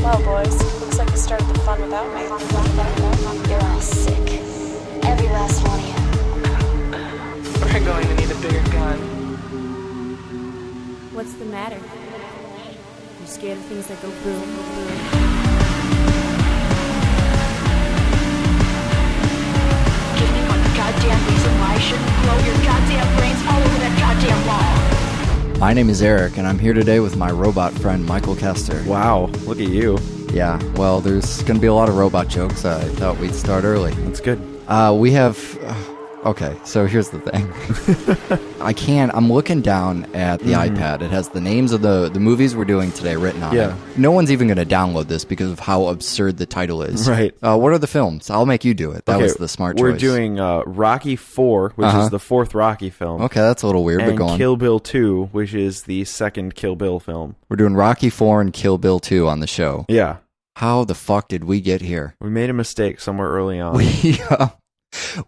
Well, boys, looks like you started the fun without me. You're all sick. Every last one of you. We're going to need a bigger gun. What's the matter? You scared of things that go boom, boom? Give me one goddamn reason why I shouldn't blow your goddamn brains all over that goddamn wall. My name is Eric, and I'm here today with my robot friend, Michael Kester. Wow, look at you. Yeah, well, there's going to be a lot of robot jokes. I thought we'd start early. That's good. We have... okay, so here's the thing. I'm looking down at the iPad. It has the names of the movies we're doing today written on it. No one's even going to download this because of how absurd the title is. Right. What are the films? I'll make you do it. That was the smart choice. We're doing Rocky IV, which is the fourth Rocky film. Okay, that's a little weird, but go on. And Kill Bill 2, which is the second Kill Bill film. We're doing Rocky IV and Kill Bill 2 on the show. Yeah. How the fuck did we get here? We made a mistake somewhere early on.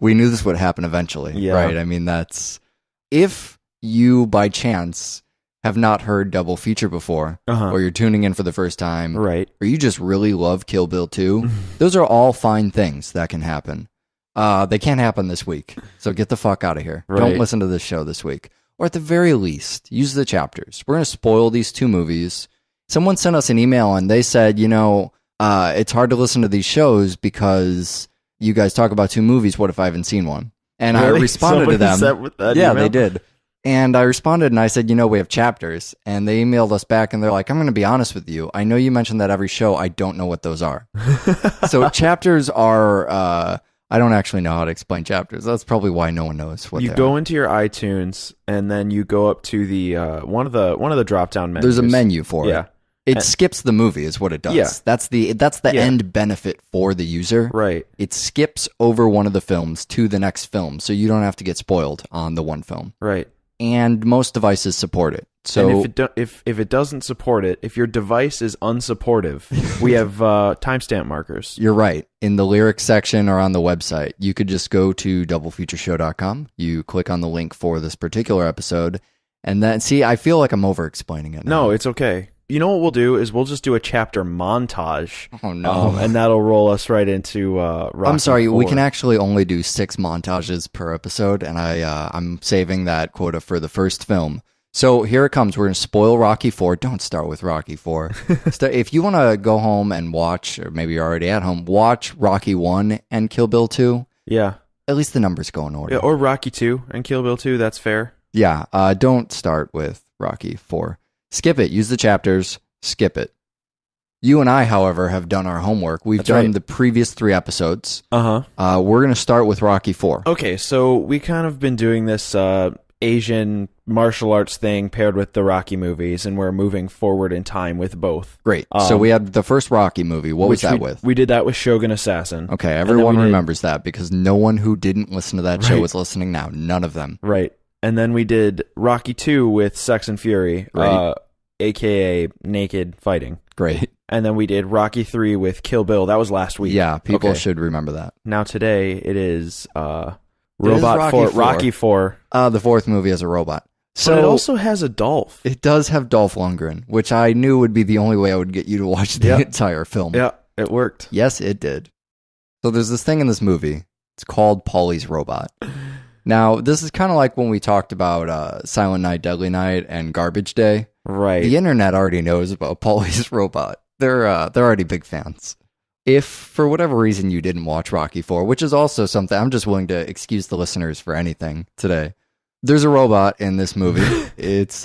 We knew this would happen eventually, right? I mean, that's... If you, by chance, have not heard Double Feature before, or you're tuning in for the first time, right, or you just really love Kill Bill 2, those are all fine things that can happen. They can't happen this week, so get the fuck out of here. Right. Don't listen to this show this week. Or at the very least, use the chapters. We're going to spoil these two movies. Someone sent us an email, and they said, it's hard to listen to these shows because... you guys talk about two movies. What if I haven't seen one? And really? I responded to them. Yeah, they did. And I responded and I said, we have chapters. And they emailed us back and they're like, I'm going to be honest with you. I know you mentioned that every show. I don't know what those are. So chapters are, I don't actually know how to explain chapters. That's probably why no one knows what they are. You go into your iTunes and then you go up to the, one of the drop-down menus. There's a menu for it. It skips the movie is what it does. Yeah. That's the end benefit for the user. Right. It skips over one of the films to the next film, so you don't have to get spoiled on the one film. Right. And most devices support it. So and if it doesn't support it, if your device is unsupportive, we have timestamp markers. You're right. In the lyrics section or on the website, you could just go to doublefeatureshow.com. You click on the link for this particular episode, and then I feel like I'm over-explaining it now. No, it's okay. You know what we'll do is we'll just do a chapter montage. Oh, no. And that'll roll us right into Rocky I'm sorry, IV. we can actually only do 6 montages per episode, and I'm saving that quota for the first film. So here it comes. We're going to spoil Rocky IV. Don't start with Rocky IV. If you want to go home and watch, or maybe you're already at home, watch Rocky 1 and Kill Bill 2. Yeah. At least the numbers go in order. Yeah, or Rocky 2 and Kill Bill 2. That's fair. Yeah. Don't start with Rocky 4. Skip it. Use the chapters. Skip it. You and I, however, have done our homework. We've done the previous 3 episodes. We're going to start with Rocky IV. Okay, so we kind of been doing this Asian martial arts thing paired with the Rocky movies, and we're moving forward in time with both. Great. So we had the first Rocky movie. What was that with? We did that with Shogun Assassin. Okay, everyone remembers that because no one who didn't listen to that show is listening now. None of them. Right. And then we did Rocky 2 with Sex and Fury, a.k.a. naked fighting. Great. And then we did Rocky 3 with Kill Bill. That was last week. Yeah, people should remember that. Now today it is Rocky 4. The fourth movie has a robot. So but it also has a Dolph. It does have Dolph Lundgren, which I knew would be the only way I would get you to watch the entire film. Yeah, it worked. Yes, it did. So there's this thing in this movie. It's called Paulie's Robot. Now, this is kind of like when we talked about Silent Night, Deadly Night, and Garbage Day. Right. The internet already knows about Paulie's Robot. They're already big fans. If, for whatever reason, you didn't watch Rocky IV, which is also something, I'm just willing to excuse the listeners for anything today. There's a robot in this movie. It's,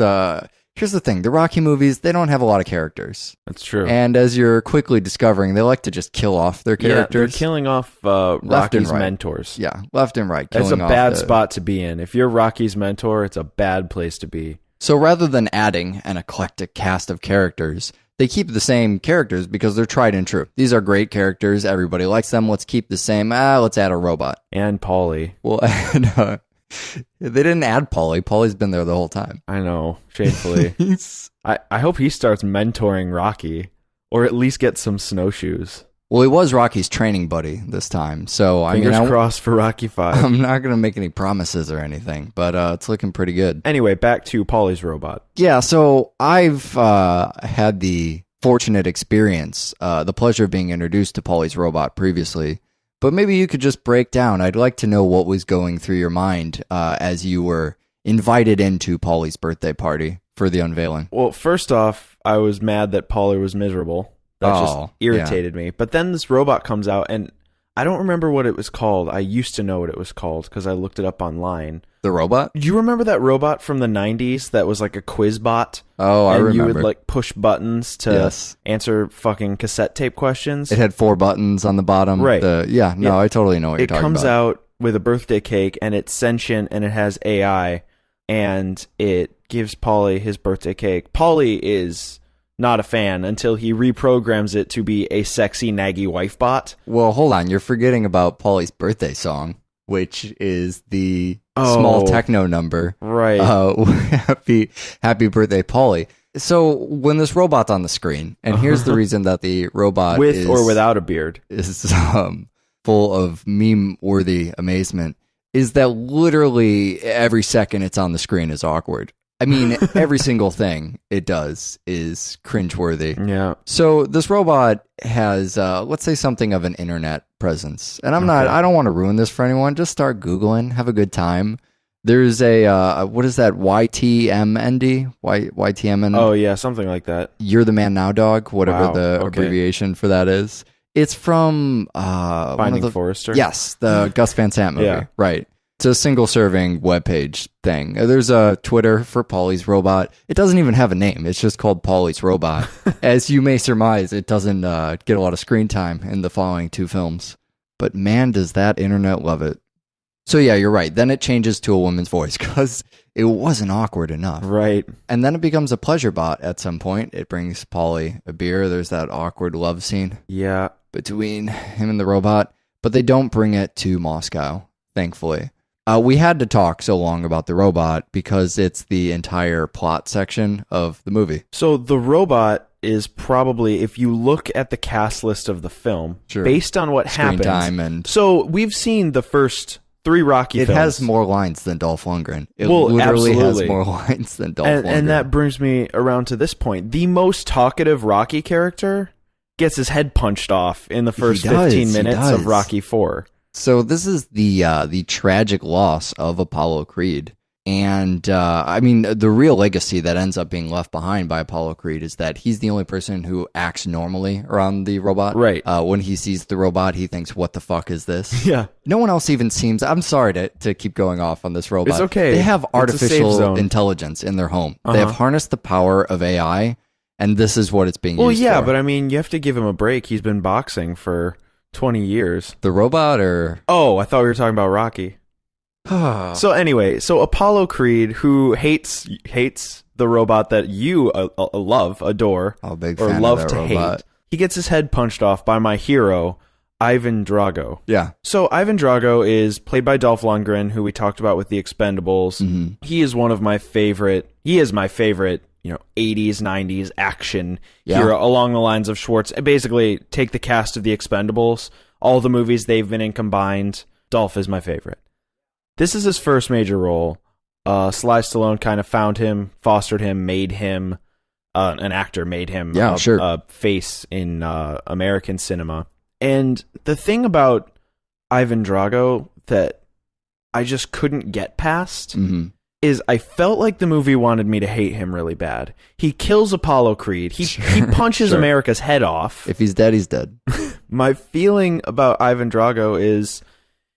here's the thing. The Rocky movies, they don't have a lot of characters. That's true. And as you're quickly discovering, they like to just kill off their characters. Yeah, they're killing off Rocky's mentors. Yeah, left and right. That's a bad spot to be in. If you're Rocky's mentor, it's a bad place to be. So rather than adding an eclectic cast of characters, they keep the same characters because they're tried and true. These are great characters. Everybody likes them. Let's keep the same. Let's add a robot. And Paulie. Well, they didn't add Paulie. Paulie's been there the whole time. I know, shamefully. I hope he starts mentoring Rocky, or at least get some snowshoes. Well, he was Rocky's training buddy this time, so Fingers crossed for Rocky 5. I'm not going to make any promises or anything, but it's looking pretty good. Anyway, back to Paulie's Robot. Yeah, so I've had the fortunate experience, the pleasure of being introduced to Paulie's robot previously. But maybe you could just break down. I'd like to know what was going through your mind as you were invited into Paulie's birthday party for the unveiling. Well, first off, I was mad that Paulie was miserable. That just irritated me. But then this robot comes out, and I don't remember what it was called. I used to know what it was called because I looked it up online. The robot? Do you remember that robot from the 90s that was like a quiz bot? Oh, I remember. And you would like push buttons to answer fucking cassette tape questions? It had 4 buttons on the bottom. Right. I totally know what you're talking about. It comes out with a birthday cake, and it's sentient, and it has AI, and it gives Paulie his birthday cake. Paulie is not a fan until he reprograms it to be a sexy, naggy wife bot. Well, hold on. You're forgetting about Paulie's birthday song, which is the small techno number. Right. Happy birthday, Paulie. So when this robot's on the screen, and here's the reason that the robot with or without a beard is full of meme-worthy amazement, is that literally every second it's on the screen is awkward. I mean, every single thing it does is cringeworthy. Yeah. So this robot has, let's say, something of an internet presence. And I don't want to ruin this for anyone. Just start Googling. Have a good time. There's what is that? YTMND? YTMN? Oh, yeah, something like that. You're the Man Now Dog, whatever the abbreviation for that is. It's from Finding Forrester? Yes, the Gus Van Sant movie. Yeah. Right. It's a single-serving webpage thing. There's a Twitter for Paulie's Robot. It doesn't even have a name. It's just called Paulie's Robot. As you may surmise, it doesn't get a lot of screen time in the following 2 films. But man, does that internet love it. So yeah, you're right. Then it changes to a woman's voice because it wasn't awkward enough. Right. And then it becomes a pleasure bot at some point. It brings Paulie a beer. There's that awkward love scene. Yeah. Between him and the robot. But they don't bring it to Moscow, thankfully. We had to talk so long about the robot because it's the entire plot section of the movie. So the robot is probably, if you look at the cast list of the film, based on what Screen happens. time and so we've seen the first 3 Rocky films. It has more lines than Dolph Lundgren. It literally has more lines than Dolph Lundgren. And that brings me around to this point. The most talkative Rocky character gets his head punched off in the first 15 minutes of Rocky 4. So this is the tragic loss of Apollo Creed. And, I mean, the real legacy that ends up being left behind by Apollo Creed is that he's the only person who acts normally around the robot. Right. When he sees the robot, he thinks, what the fuck is this? Yeah. No one else even seems... I'm sorry to keep going off on this robot. It's okay. They have artificial intelligence in their home. They have harnessed the power of AI, and this is what it's being used for. Well, yeah, but I mean, you have to give him a break. He's been boxing for 20 years. The robot or... Oh, I thought we were talking about Rocky. So anyway, Apollo Creed, who hates the robot that you love, adore, big or fan love of that to robot. hate, he gets his head punched off by my hero, Ivan Drago. Yeah. So Ivan Drago is played by Dolph Lundgren, who we talked about with The Expendables. Mm-hmm. He is my favorite, 80s, 90s action hero, along the lines of Schwartz. Basically, take the cast of The Expendables, all the movies they've been in combined, Dolph is my favorite. This is his first major role. Sly Stallone kind of found him, fostered him, made him an actor, made him a face in American cinema. And the thing about Ivan Drago that I just couldn't get past is I felt like the movie wanted me to hate him really bad. He kills Apollo Creed. He punches America's head off. If he's dead, he's dead. My feeling about Ivan Drago is...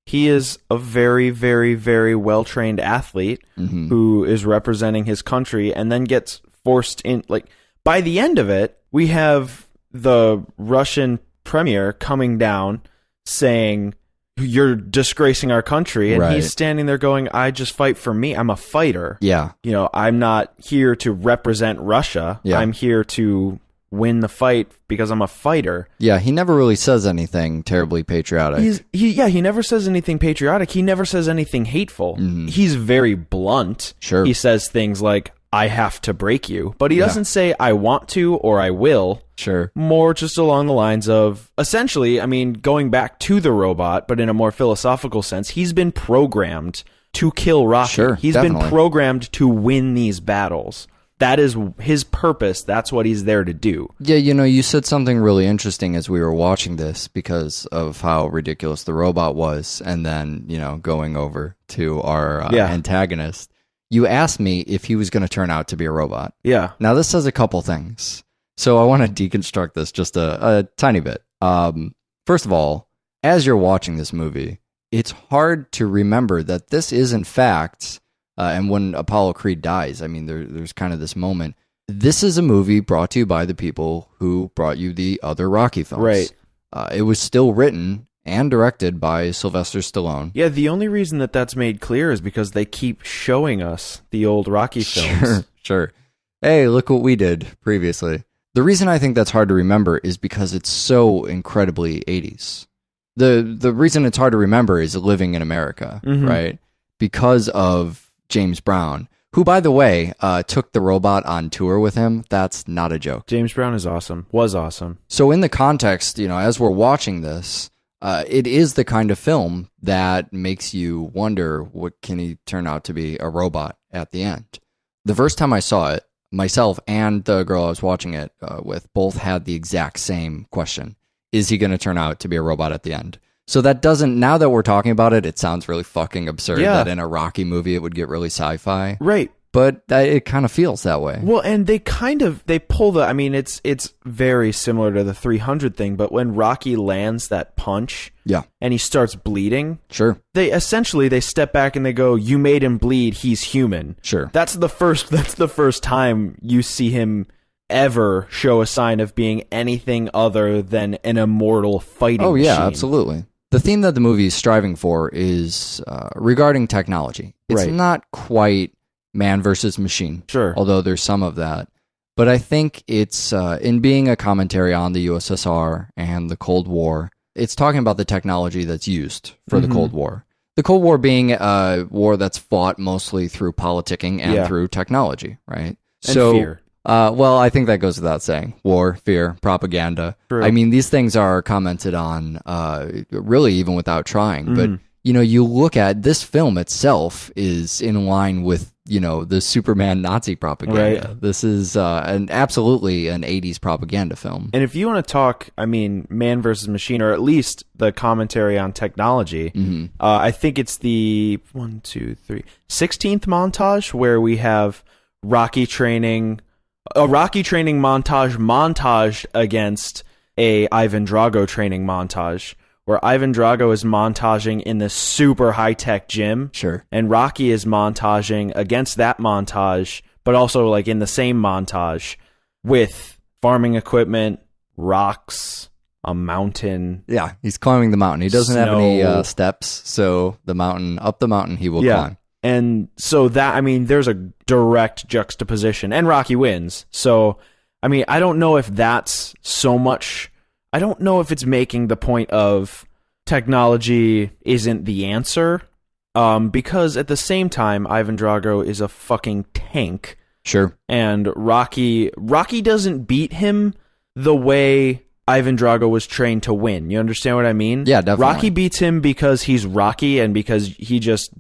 he is a very, very, very well-trained athlete who is representing his country and then gets forced in. Like, by the end of it, we have the Russian premier coming down saying, you're disgracing our country. And he's standing there going, I just fight for me. I'm a fighter. Yeah. I'm not here to represent Russia. Yeah. I'm here to win the fight because I'm a fighter. Yeah, he never really says anything terribly patriotic. He never says anything patriotic. He never says anything hateful. He's very blunt. Sure. He says things like, I have to break you. But he doesn't say, I want to or I will. Sure. More just along the lines of, essentially, I mean, going back to the robot, but in a more philosophical sense, he's been programmed to kill Rocky. Sure, He's definitely been programmed to win these battles. That is his purpose. That's what he's there to do. Yeah, you said something really interesting as we were watching this because of how ridiculous the robot was, and then, going over to our antagonist. You asked me if he was going to turn out to be a robot. Yeah. Now, this says a couple things. So I want to deconstruct this just a tiny bit. First of all, as you're watching this movie, it's hard to remember that this is, in fact... and when Apollo Creed dies, I mean, there's kind of this moment. This is a movie brought to you by the people who brought you the other Rocky films. Right. It was still written and directed by Sylvester Stallone. Yeah, the only reason that that's made clear is because they keep showing us the old Rocky films. Sure. Hey, look what we did previously. The reason I think that's hard to remember is because it's so incredibly 80s. The reason it's hard to remember is living in America, right? Because of James Brown, who, by the way, took the robot on tour with him. That's not a joke. James Brown is awesome. Was awesome. So in the context, as we're watching this, it is the kind of film that makes you wonder, what can he turn out to be a robot at the end? The first time I saw it, myself and the girl I was watching it with both had the exact same question. Is he going to turn out to be a robot at the end? So that doesn't, now that we're talking about it, it sounds really fucking absurd that in a Rocky movie it would get really sci-fi. Right. But it kind of feels that way. Well, and they pull it's very similar to the 300 thing, but when Rocky lands that punch and he starts bleeding, they step back and they go, you made him bleed, he's human. Sure. That's the first time you see him ever show a sign of being anything other than an immortal fighting machine. Absolutely. The theme that the movie is striving for is regarding technology. It's not quite man versus machine. Sure. Although there's some of that. But I think it's, in being a commentary on the USSR and the Cold War, it's talking about the technology that's used for the Cold War. The Cold War being a war that's fought mostly through politicking and through technology, right? And fear. Well, I think that goes without saying. War, fear, propaganda. True. I mean, these things are commented on really even without trying. But, you look at this film itself is in line with, the Superman Nazi propaganda. Right. This is absolutely an 80s propaganda film. And if you want to talk, man versus machine, or at least the commentary on technology, I think it's the 16th montage where we have Rocky training... a Rocky training montage against a Ivan Drago training montage, where Ivan Drago is montaging in this super high-tech gym. Sure. And Rocky is montaging against that montage, but also like in the same montage with farming equipment, rocks, a mountain. Yeah, he's climbing the mountain. He doesn't have any steps, so up the mountain he will climb. And so that, there's a direct juxtaposition, and Rocky wins. So, I don't know if that's so much, I don't know if it's making the point of technology isn't the answer, because at the same time, Ivan Drago is a fucking tank. Sure. And Rocky doesn't beat him the way Ivan Drago was trained to win. You understand what I mean? Yeah, definitely. Rocky beats him because he's Rocky and because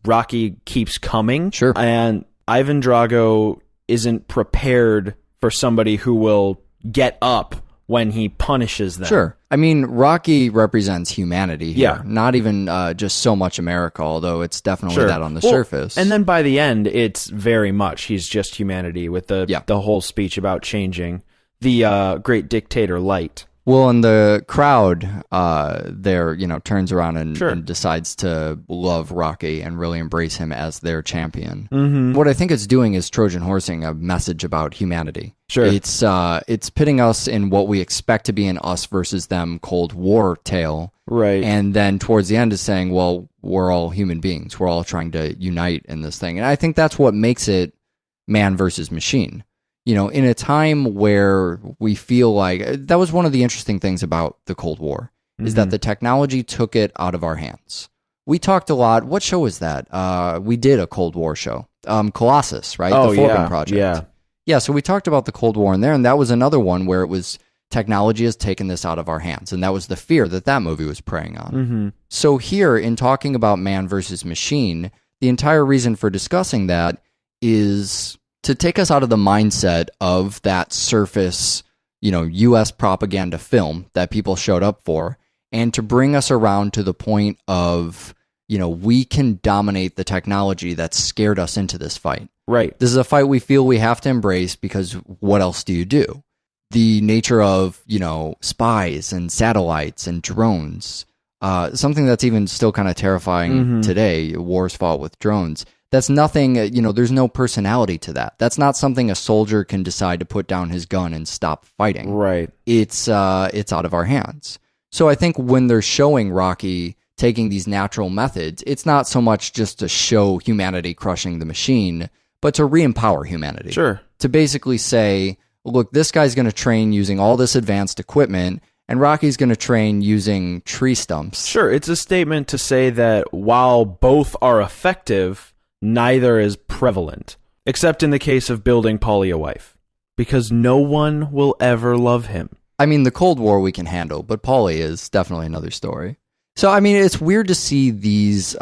Rocky keeps coming. Sure. And Ivan Drago isn't prepared for somebody who will get up when he punishes them. Sure. Rocky represents humanity here. Yeah. Not even just so much America, although it's definitely that on the surface. And then by the end, it's very much he's just humanity with the whole speech about changing the great dictator light. Well, and the crowd there, turns around and decides to love Rocky and really embrace him as their champion. Mm-hmm. What I think it's doing is Trojan horsing a message about humanity. Sure. It's pitting us in what we expect to be an us versus them Cold War tale. Right. And then towards the end is saying, well, we're all human beings. We're all trying to unite in this thing. And I think that's what makes it man versus machine. In a time where we feel like that was one of the interesting things about the Cold War is that the technology took it out of our hands. We talked a lot. What show was that? We did a Cold War show. Colossus, right? Oh, the Forgan Project. Yeah. So we talked about the Cold War in there, and that was another one where it was technology has taken this out of our hands. And that was the fear that movie was preying on. Mm-hmm. So here in talking about man versus machine, the entire reason for discussing that is to take us out of the mindset of that surface, U.S. propaganda film that people showed up for, and to bring us around to the point of, we can dominate the technology that scared us into this fight. Right. This is a fight we feel we have to embrace because what else do you do? The nature of, spies and satellites and drones, something that's even still kind of terrifying today, wars fought with drones. That's nothing, there's no personality to that. That's not something a soldier can decide to put down his gun and stop fighting. Right. It's out of our hands. So I think when they're showing Rocky taking these natural methods, it's not so much just to show humanity crushing the machine, but to re-empower humanity. Sure. To basically say, look, this guy's going to train using all this advanced equipment, and Rocky's going to train using tree stumps. Sure, it's a statement to say that while both are effective, neither is prevalent, except in the case of building Paulie a wife, because no one will ever love him. I mean, the Cold War we can handle, but Paulie is definitely another story. So, I mean, it's weird to see these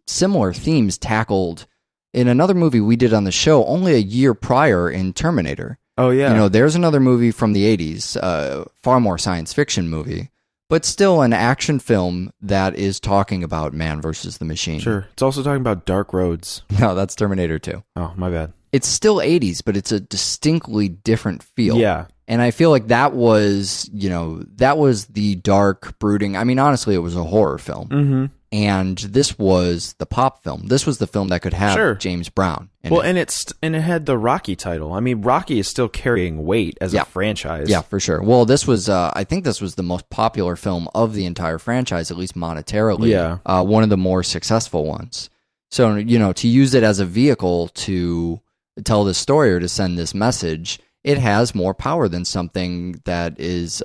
similar themes tackled in another movie we did on the show only a year prior in Terminator. Oh, yeah. There's another movie from the 80s, far more science fiction movie, but still an action film that is talking about man versus the machine. Sure. It's also talking about dark roads. No, that's Terminator 2. Oh, my bad. It's still 80s, but it's a distinctly different feel. Yeah. And I feel like that was the dark, brooding. I mean, honestly, it was a horror film. Mm-hmm. And this was the pop film. This was the film that could have James Brown in it. And it had the Rocky title. I mean, Rocky is still carrying weight as a franchise. Yeah, for sure. Well, this was, I think this was the most popular film of the entire franchise, at least monetarily. Yeah. One of the more successful ones. So, to use it as a vehicle to tell this story or to send this message, it has more power than something that is,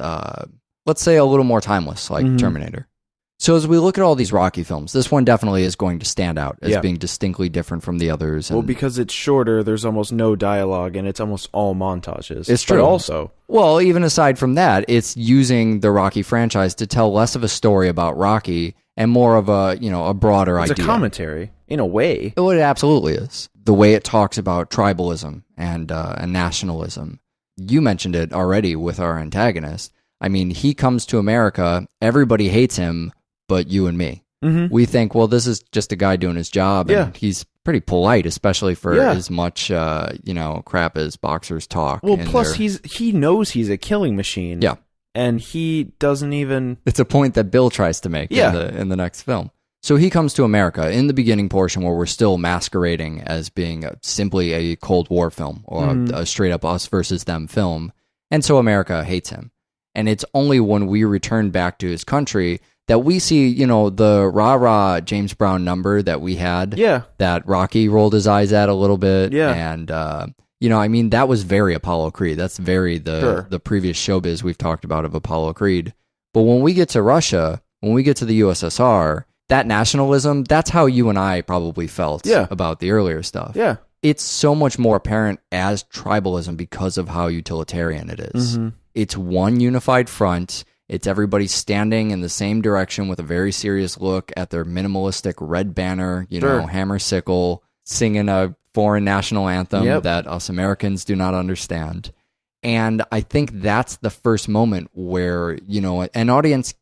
let's say, a little more timeless, like Terminator. So as we look at all these Rocky films, this one definitely is going to stand out as being distinctly different from the others. Well, because it's shorter, there's almost no dialogue, and it's almost all montages. It's true. But also, well, even aside from that, it's using the Rocky franchise to tell less of a story about Rocky and more of a broader idea. It's a commentary, in a way. Oh, it absolutely is. The way it talks about tribalism and nationalism. You mentioned it already with our antagonist. I mean, he comes to America, everybody hates him, but you and me. Mm-hmm. We think, well, this is just a guy doing his job, and he's pretty polite, especially for as much crap as boxers talk. Well, plus he knows he's a killing machine. Yeah. And he doesn't even... It's a point that Bill tries to make in the next film. So he comes to America in the beginning portion where we're still masquerading as being simply a Cold War film or a straight up us versus them film. And so America hates him. And it's only when we return back to his country that we see, the rah-rah James Brown number that we had. Yeah. That Rocky rolled his eyes at a little bit. Yeah. And, that was very Apollo Creed. That's very the previous showbiz we've talked about of Apollo Creed. But when we get to Russia, when we get to the USSR, that nationalism, that's how you and I probably felt about the earlier stuff. Yeah. It's so much more apparent as tribalism because of how utilitarian it is. Mm-hmm. It's one unified front. It's everybody standing in the same direction with a very serious look at their minimalistic red banner, hammer sickle, singing a foreign national anthem that us Americans do not understand. And I think that's the first moment where, an audience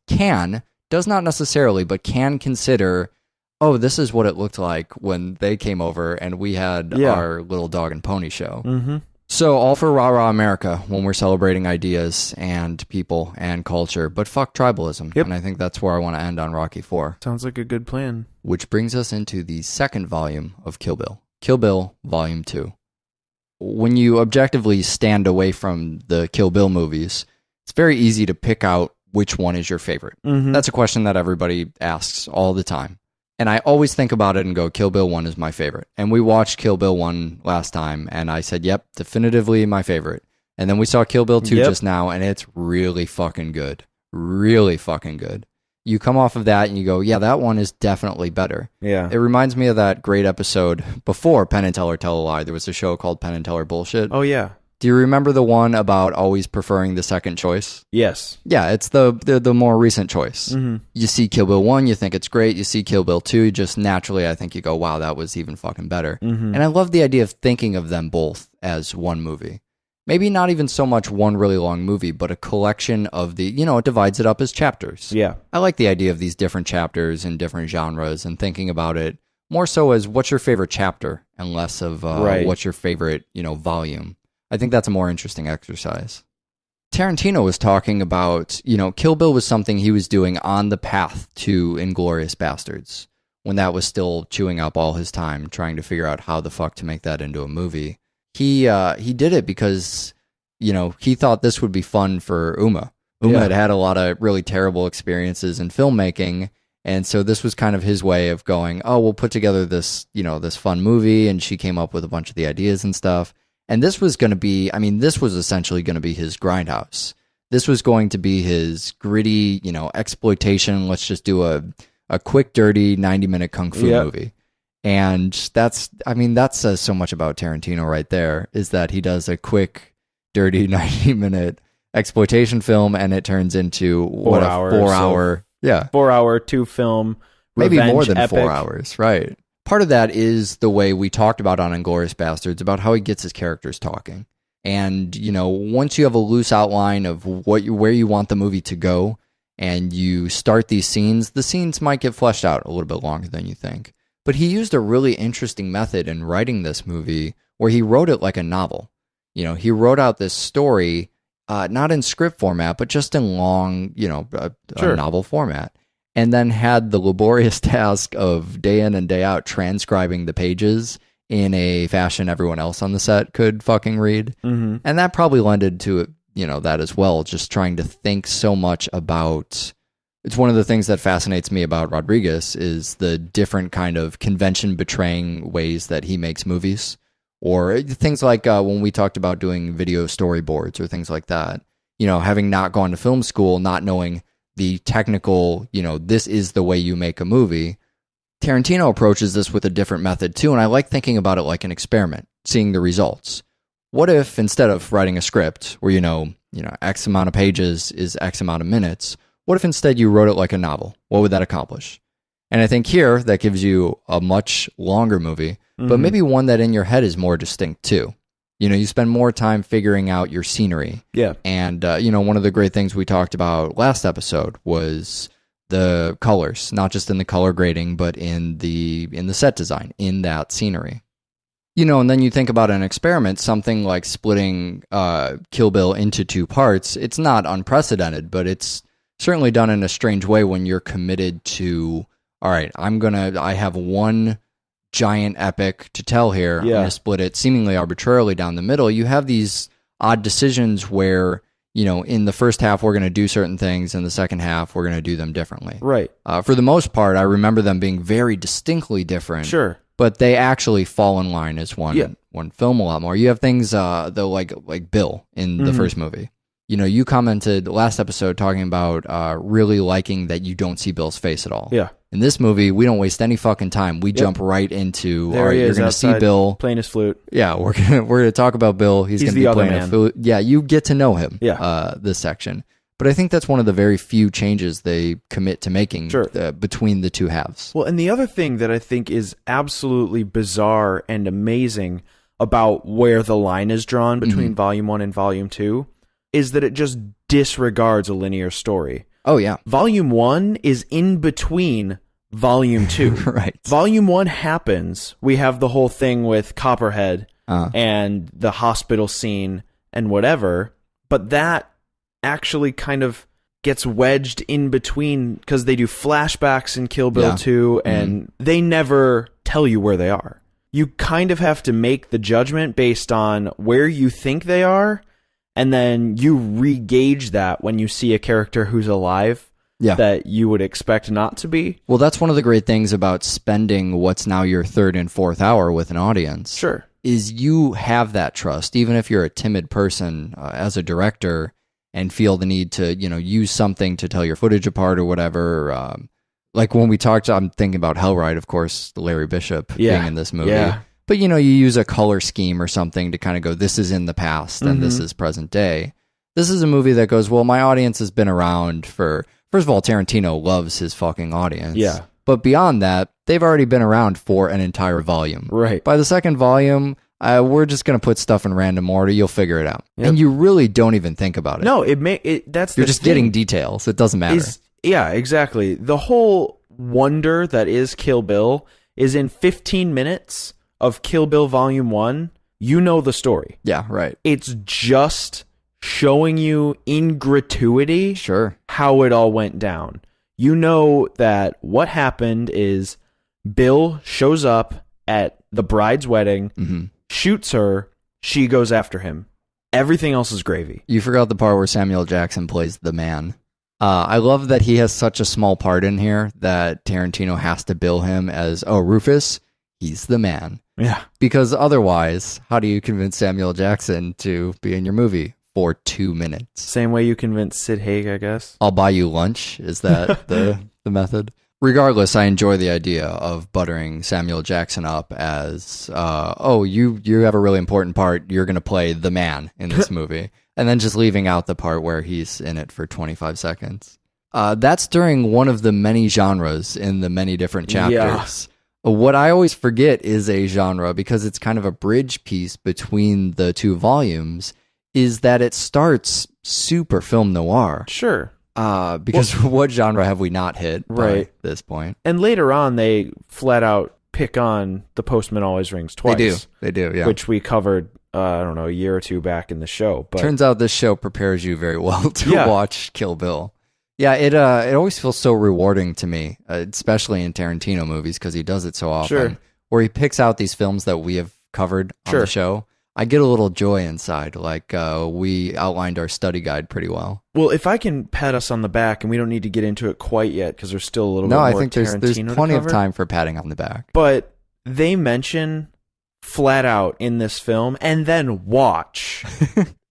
does not necessarily, but can consider, oh, this is what it looked like when they came over and we had our little dog and pony show. Mm-hmm. So all for rah-rah America when we're celebrating ideas and people and culture, but fuck tribalism. Yep. And I think that's where I want to end on Rocky IV. Sounds like a good plan. Which brings us into the second volume of Kill Bill. Kill Bill Volume 2. When you objectively stand away from the Kill Bill movies, it's very easy to pick out which one is your favorite. Mm-hmm. That's a question that everybody asks all the time. And I always think about it and go, Kill Bill 1 is my favorite. And we watched Kill Bill 1 last time, and I said, yep, definitively my favorite. And then we saw Kill Bill 2 just now, and it's really fucking good. Really fucking good. You come off of that and you go, yeah, that one is definitely better. Yeah. It reminds me of that great episode before Penn and Teller Tell a Lie. There was a show called Penn and Teller Bullshit. Oh, yeah. Do you remember the one about always preferring the second choice? Yes. Yeah, it's the more recent choice. You see Kill Bill 1, you think it's great. You see Kill Bill 2, just naturally, I think you go, wow, that was even fucking better. And I love the idea of thinking of them both as one movie. Maybe not even so much one really long movie, but a collection of the, it divides it up as chapters. Yeah. I like the idea of these different chapters in different genres and thinking about it more so as what's your favorite chapter and less of what's your favorite, volume. I think that's a more interesting exercise. Tarantino was talking about, Kill Bill was something he was doing on the path to Inglourious Bastards, when that was still chewing up all his time, trying to figure out how the fuck to make that into a movie. He did it because, he thought this would be fun for Uma. Uma had a lot of really terrible experiences in filmmaking, and so this was kind of his way of going, oh, we'll put together this, this fun movie, and she came up with a bunch of the ideas and stuff. And this was going to be, this was essentially going to be his grindhouse. This was going to be his gritty, exploitation. Let's just do a quick, dirty 90-minute kung fu movie. And that says so much about Tarantino right there, is that he does a quick, dirty 90-minute exploitation film, and it turns into 4 hour 2 film, maybe more than epic. 4 hours, right? Part of that is the way we talked about on Inglourious Bastards, about how he gets his characters talking. And, once you have a loose outline of where you want the movie to go, and you start these scenes, the scenes might get fleshed out a little bit longer than you think. But he used a really interesting method in writing this movie where he wrote it like a novel. He wrote out this story, not in script format, but just in long, a novel format. And then had the laborious task of day in and day out transcribing the pages in a fashion everyone else on the set could fucking read. And that probably lended to, that as well, just trying to think so much about... It's one of the things that fascinates me about Rodriguez is the different kind of convention-betraying ways that he makes movies. Or things like when we talked about doing video storyboards or things like that. Having not gone to film school, not knowing the technical, this is the way you make a movie. Tarantino approaches this with a different method too, and I like thinking about it like an experiment, seeing the results. What if instead of writing a script where X amount of pages is X amount of minutes, what if instead you wrote it like a novel? What would that accomplish? And I think here that gives you a much longer movie, but maybe one that in your head is more distinct too. You spend more time figuring out your scenery. Yeah. And, one of the great things we talked about last episode was the colors, not just in the color grading, but in the set design, in that scenery. And then you think about an experiment, something like splitting Kill Bill into 2 parts. It's not unprecedented, but it's certainly done in a strange way when you're committed to, all right, I have one giant epic to tell here. I'm going to split it seemingly arbitrarily down the middle. You have these odd decisions where, in the first half, we're going to do certain things. In the second half, we're going to do them differently. Right. For the most part, I remember them being very distinctly different. Sure. But they actually fall in line as one film a lot more. You have things, though, like Bill in the first movie. You commented last episode talking about really liking that you don't see Bill's face at all. Yeah. In this movie, we don't waste any fucking time. We jump right into, all right, you're going to see Bill playing his flute. Yeah, we're gonna talk about Bill. He's going to be playing a flute. Yeah, you get to know him. This section. But I think that's one of the very few changes they commit to making between the two halves. Well, and the other thing that I think is absolutely bizarre and amazing about where the line is drawn between Volume 1 and Volume 2 is that it just disregards a linear story. Oh, yeah. Volume 1 is in between Volume 2. Right. Volume 1 happens. We have the whole thing with Copperhead and the hospital scene and whatever, but that actually kind of gets wedged in between because they do flashbacks in Kill Bill 2 and they never tell you where they are. You kind of have to make the judgment based on where you think they are, and then you re-gauge that when you see a character who's alive that you would expect not to be. Well, that's one of the great things about spending what's now your third and fourth hour with an audience. Sure. Is you have that trust, even if you're a timid person as a director and feel the need to, use something to tell your footage apart or whatever. Like when we talked, I'm thinking about Hellride, of course, Larry Bishop being in this movie. Yeah. But, you use a color scheme or something to kind of go, this is in the past and this is present day. This is a movie that goes, well, my audience has been around for... First of all, Tarantino loves his fucking audience. Yeah. But beyond that, they've already been around for an entire volume. Right. By the second volume, we're just going to put stuff in random order. You'll figure it out. Yep. And you really don't even think about it. No, You're just getting details. It doesn't matter. Yeah, exactly. The whole wonder that is Kill Bill is in 15 minutes of Kill Bill Volume 1, you know the story. Yeah, right. It's just showing you in gratuity how it all went down. You know that what happened is Bill shows up at the bride's wedding, shoots her, she goes after him. Everything else is gravy. You forgot the part where Samuel Jackson plays the man. I love that he has such a small part in here that Tarantino has to bill him as, Rufus, he's the man. Yeah. Because otherwise, how do you convince Samuel Jackson to be in your movie for 2 minutes? Same way you convince Sid Haig, I guess. I'll buy you lunch. Is that the method? Regardless, I enjoy the idea of buttering Samuel Jackson up as, you have a really important part. You're going to play the man in this movie. And then just leaving out the part where he's in it for 25 seconds. That's during one of the many genres in the many different chapters. Yeah. What I always forget is a genre, because it's kind of a bridge piece between the two volumes, is that it starts super film noir. Sure. Because what genre have we not hit by this point? And later on, they flat out pick on The Postman Always Rings Twice. They do, yeah. Which we covered, a year or two back in the show. But turns out this show prepares you very well to watch Kill Bill. Yeah, it always feels so rewarding to me, especially in Tarantino movies, because he does it so often, where he picks out these films that we have covered on the show. I get a little joy inside, like we outlined our study guide pretty well. Well, if I can pat us on the back, and we don't need to get into it quite yet, because there's still a little bit more Tarantino to cover. No, I think there's plenty of time for patting on the back. But they mention flat out in this film, and then watch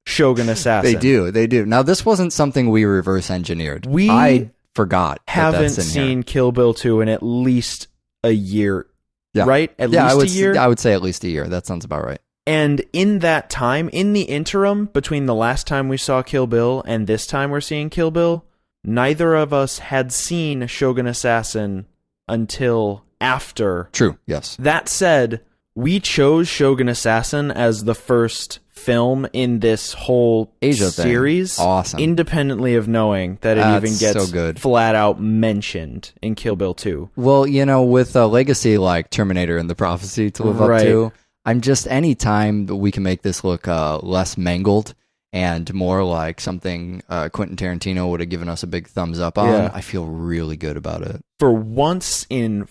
Shogun Assassin. They do. Now, this wasn't something we reverse engineered. I forgot. Haven't seen Kill Bill 2 in at least a year, right? At least a year? I would say at least a year. That sounds about right. And in that time, in the interim between the last time we saw Kill Bill and this time we're seeing Kill Bill, neither of us had seen Shogun Assassin until after. True, yes. That said, we chose Shogun Assassin as the first film in this whole Asia series. Thing. Awesome. Independently of knowing that it even gets flat out mentioned in Kill Bill 2. Well, with a legacy like Terminator and The Prophecy to live up to, I'm just, anytime we can make this look less mangled and more like something Quentin Tarantino would have given us a big thumbs up on, I feel really good about it. For once in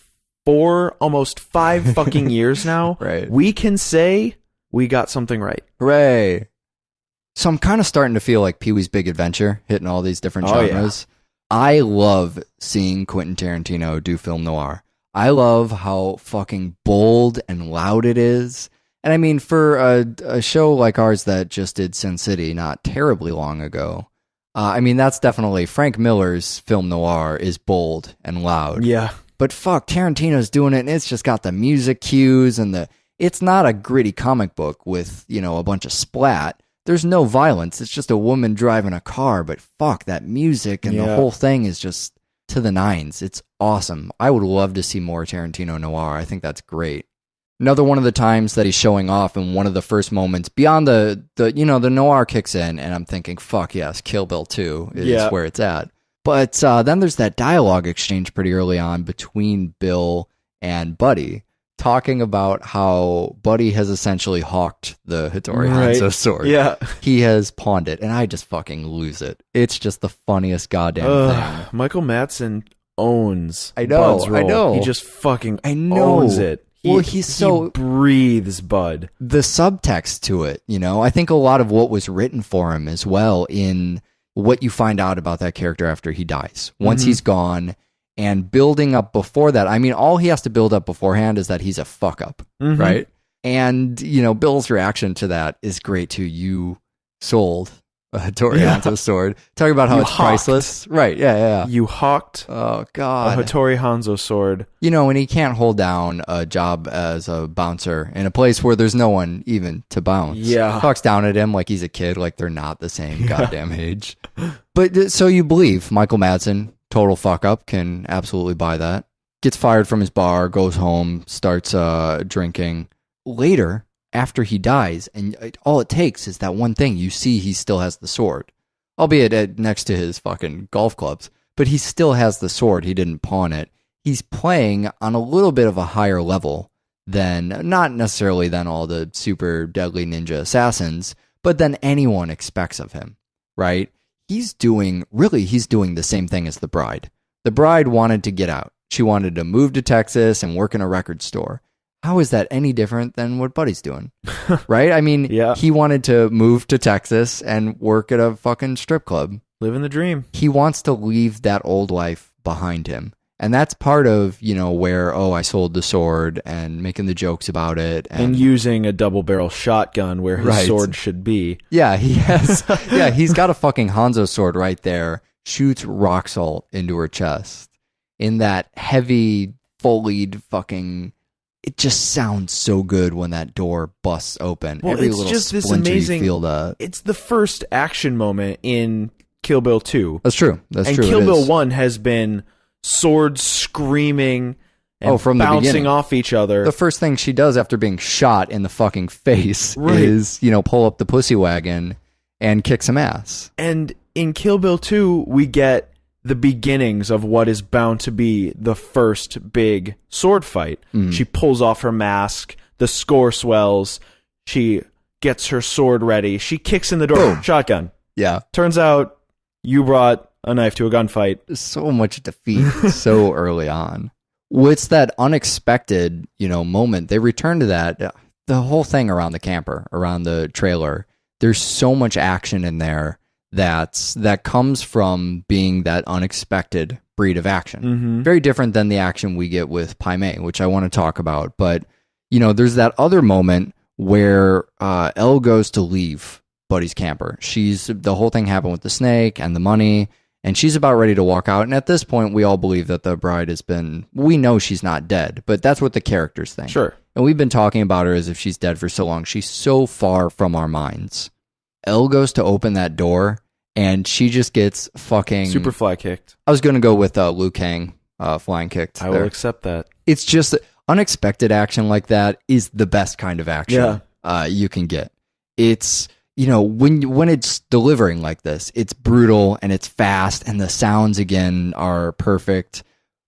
almost 5 fucking years now, we can say we got something right. Hooray. So I'm kind of starting to feel like Pee-wee's Big Adventure, hitting all these different genres. Yeah. I love seeing Quentin Tarantino do film noir. I love how fucking bold and loud it is. And I mean, for a show like ours that just did Sin City not terribly long ago, that's definitely Frank Miller's film noir is bold and loud. Yeah. But fuck, Tarantino's doing it, and it's just got the music cues and it's not a gritty comic book with, a bunch of splat. There's no violence. It's just a woman driving a car, but fuck, that music and the whole thing is just to the nines. It's awesome. I would love to see more Tarantino noir. I think that's great. Another one of the times that he's showing off, and one of the first moments beyond the noir kicks in, and I'm thinking, fuck yes, Kill Bill 2 is where it's at. But then there's that dialogue exchange pretty early on between Bill and Buddy, talking about how Buddy has essentially hawked the Hattori Hanzo sword. Yeah. He has pawned it, and I just fucking lose it. It's just the funniest goddamn thing. Michael Madsen owns I know. Bud's role. I know. He just fucking owns it. He breathes Bud. The subtext to it, I think a lot of what was written for him as well in what you find out about that character after he dies. Once he's gone, and building up before that, all he has to build up beforehand is that he's a fuck up, right? And, Bill's reaction to that is great too. You sold a Hattori Hanzo sword, talking about how it's priceless. Right, yeah. You hawked Oh, God. a Hattori Hanzo sword. You know, and he can't hold down a job as a bouncer in a place where there's no one even to bounce. Yeah. Talks down at him like he's a kid, like they're not the same goddamn age. But so you believe Michael Madsen, total fuck up, can absolutely buy that. Gets fired from his bar, goes home, starts drinking. Later, after he dies, and all it takes is that one thing. You see he still has the sword, albeit next to his fucking golf clubs, but he still has the sword. He didn't pawn it. He's playing on a little bit of a higher level than, not necessarily than all the super deadly ninja assassins, but than anyone expects of him, right? He's doing the same thing as the bride. The bride wanted to get out. She wanted to move to Texas and work in a record store. How is that any different than what Buddy's doing? Right? I mean, He wanted to move to Texas and work at a fucking strip club. Living the dream. He wants to leave that old life behind him. And that's part of, where, I sold the sword and making the jokes about it. And using a double barrel shotgun where his sword should be. Yeah, he has. Yeah, he's got a fucking Hanzo sword right there. Shoots rock salt into her chest. In that heavy, folied fucking... It just sounds so good when that door busts open. Well, Every it's little just this splinter amazing. You feel that. It's the first action moment in Kill Bill 2. That's true. And Kill Bill 1 has been swords screaming and from the bouncing beginning. off each other. The first thing she does after being shot in the fucking face is, pull up the pussy wagon and kick some ass. And in Kill Bill 2, we get the beginnings of what is bound to be the first big sword fight. She pulls off her mask, the score swells, she gets her sword ready, she kicks in the door, Boom. Shotgun. Yeah. Turns out you brought a knife to a gunfight. So much defeat so early on. What's that unexpected, moment? They return to that. The whole thing around the camper, around the trailer, there's so much action in there that comes from being that unexpected breed of action. Very different than the action we get with Pai Mei, which I want to talk about. But, there's that other moment where Elle goes to leave Buddy's camper. The whole thing happened with the snake and the money, and she's about ready to walk out. And at this point, we all believe that the bride we know she's not dead, but that's what the characters think. Sure. And we've been talking about her as if she's dead for so long. She's so far from our minds. Elle goes to open that door, and she just gets fucking... Super fly kicked. I was going to go with Liu Kang flying kicked. I will accept that. It's just unexpected action like that is the best kind of action you can get. It's, when it's delivering like this, it's brutal and it's fast and the sounds, again, are perfect.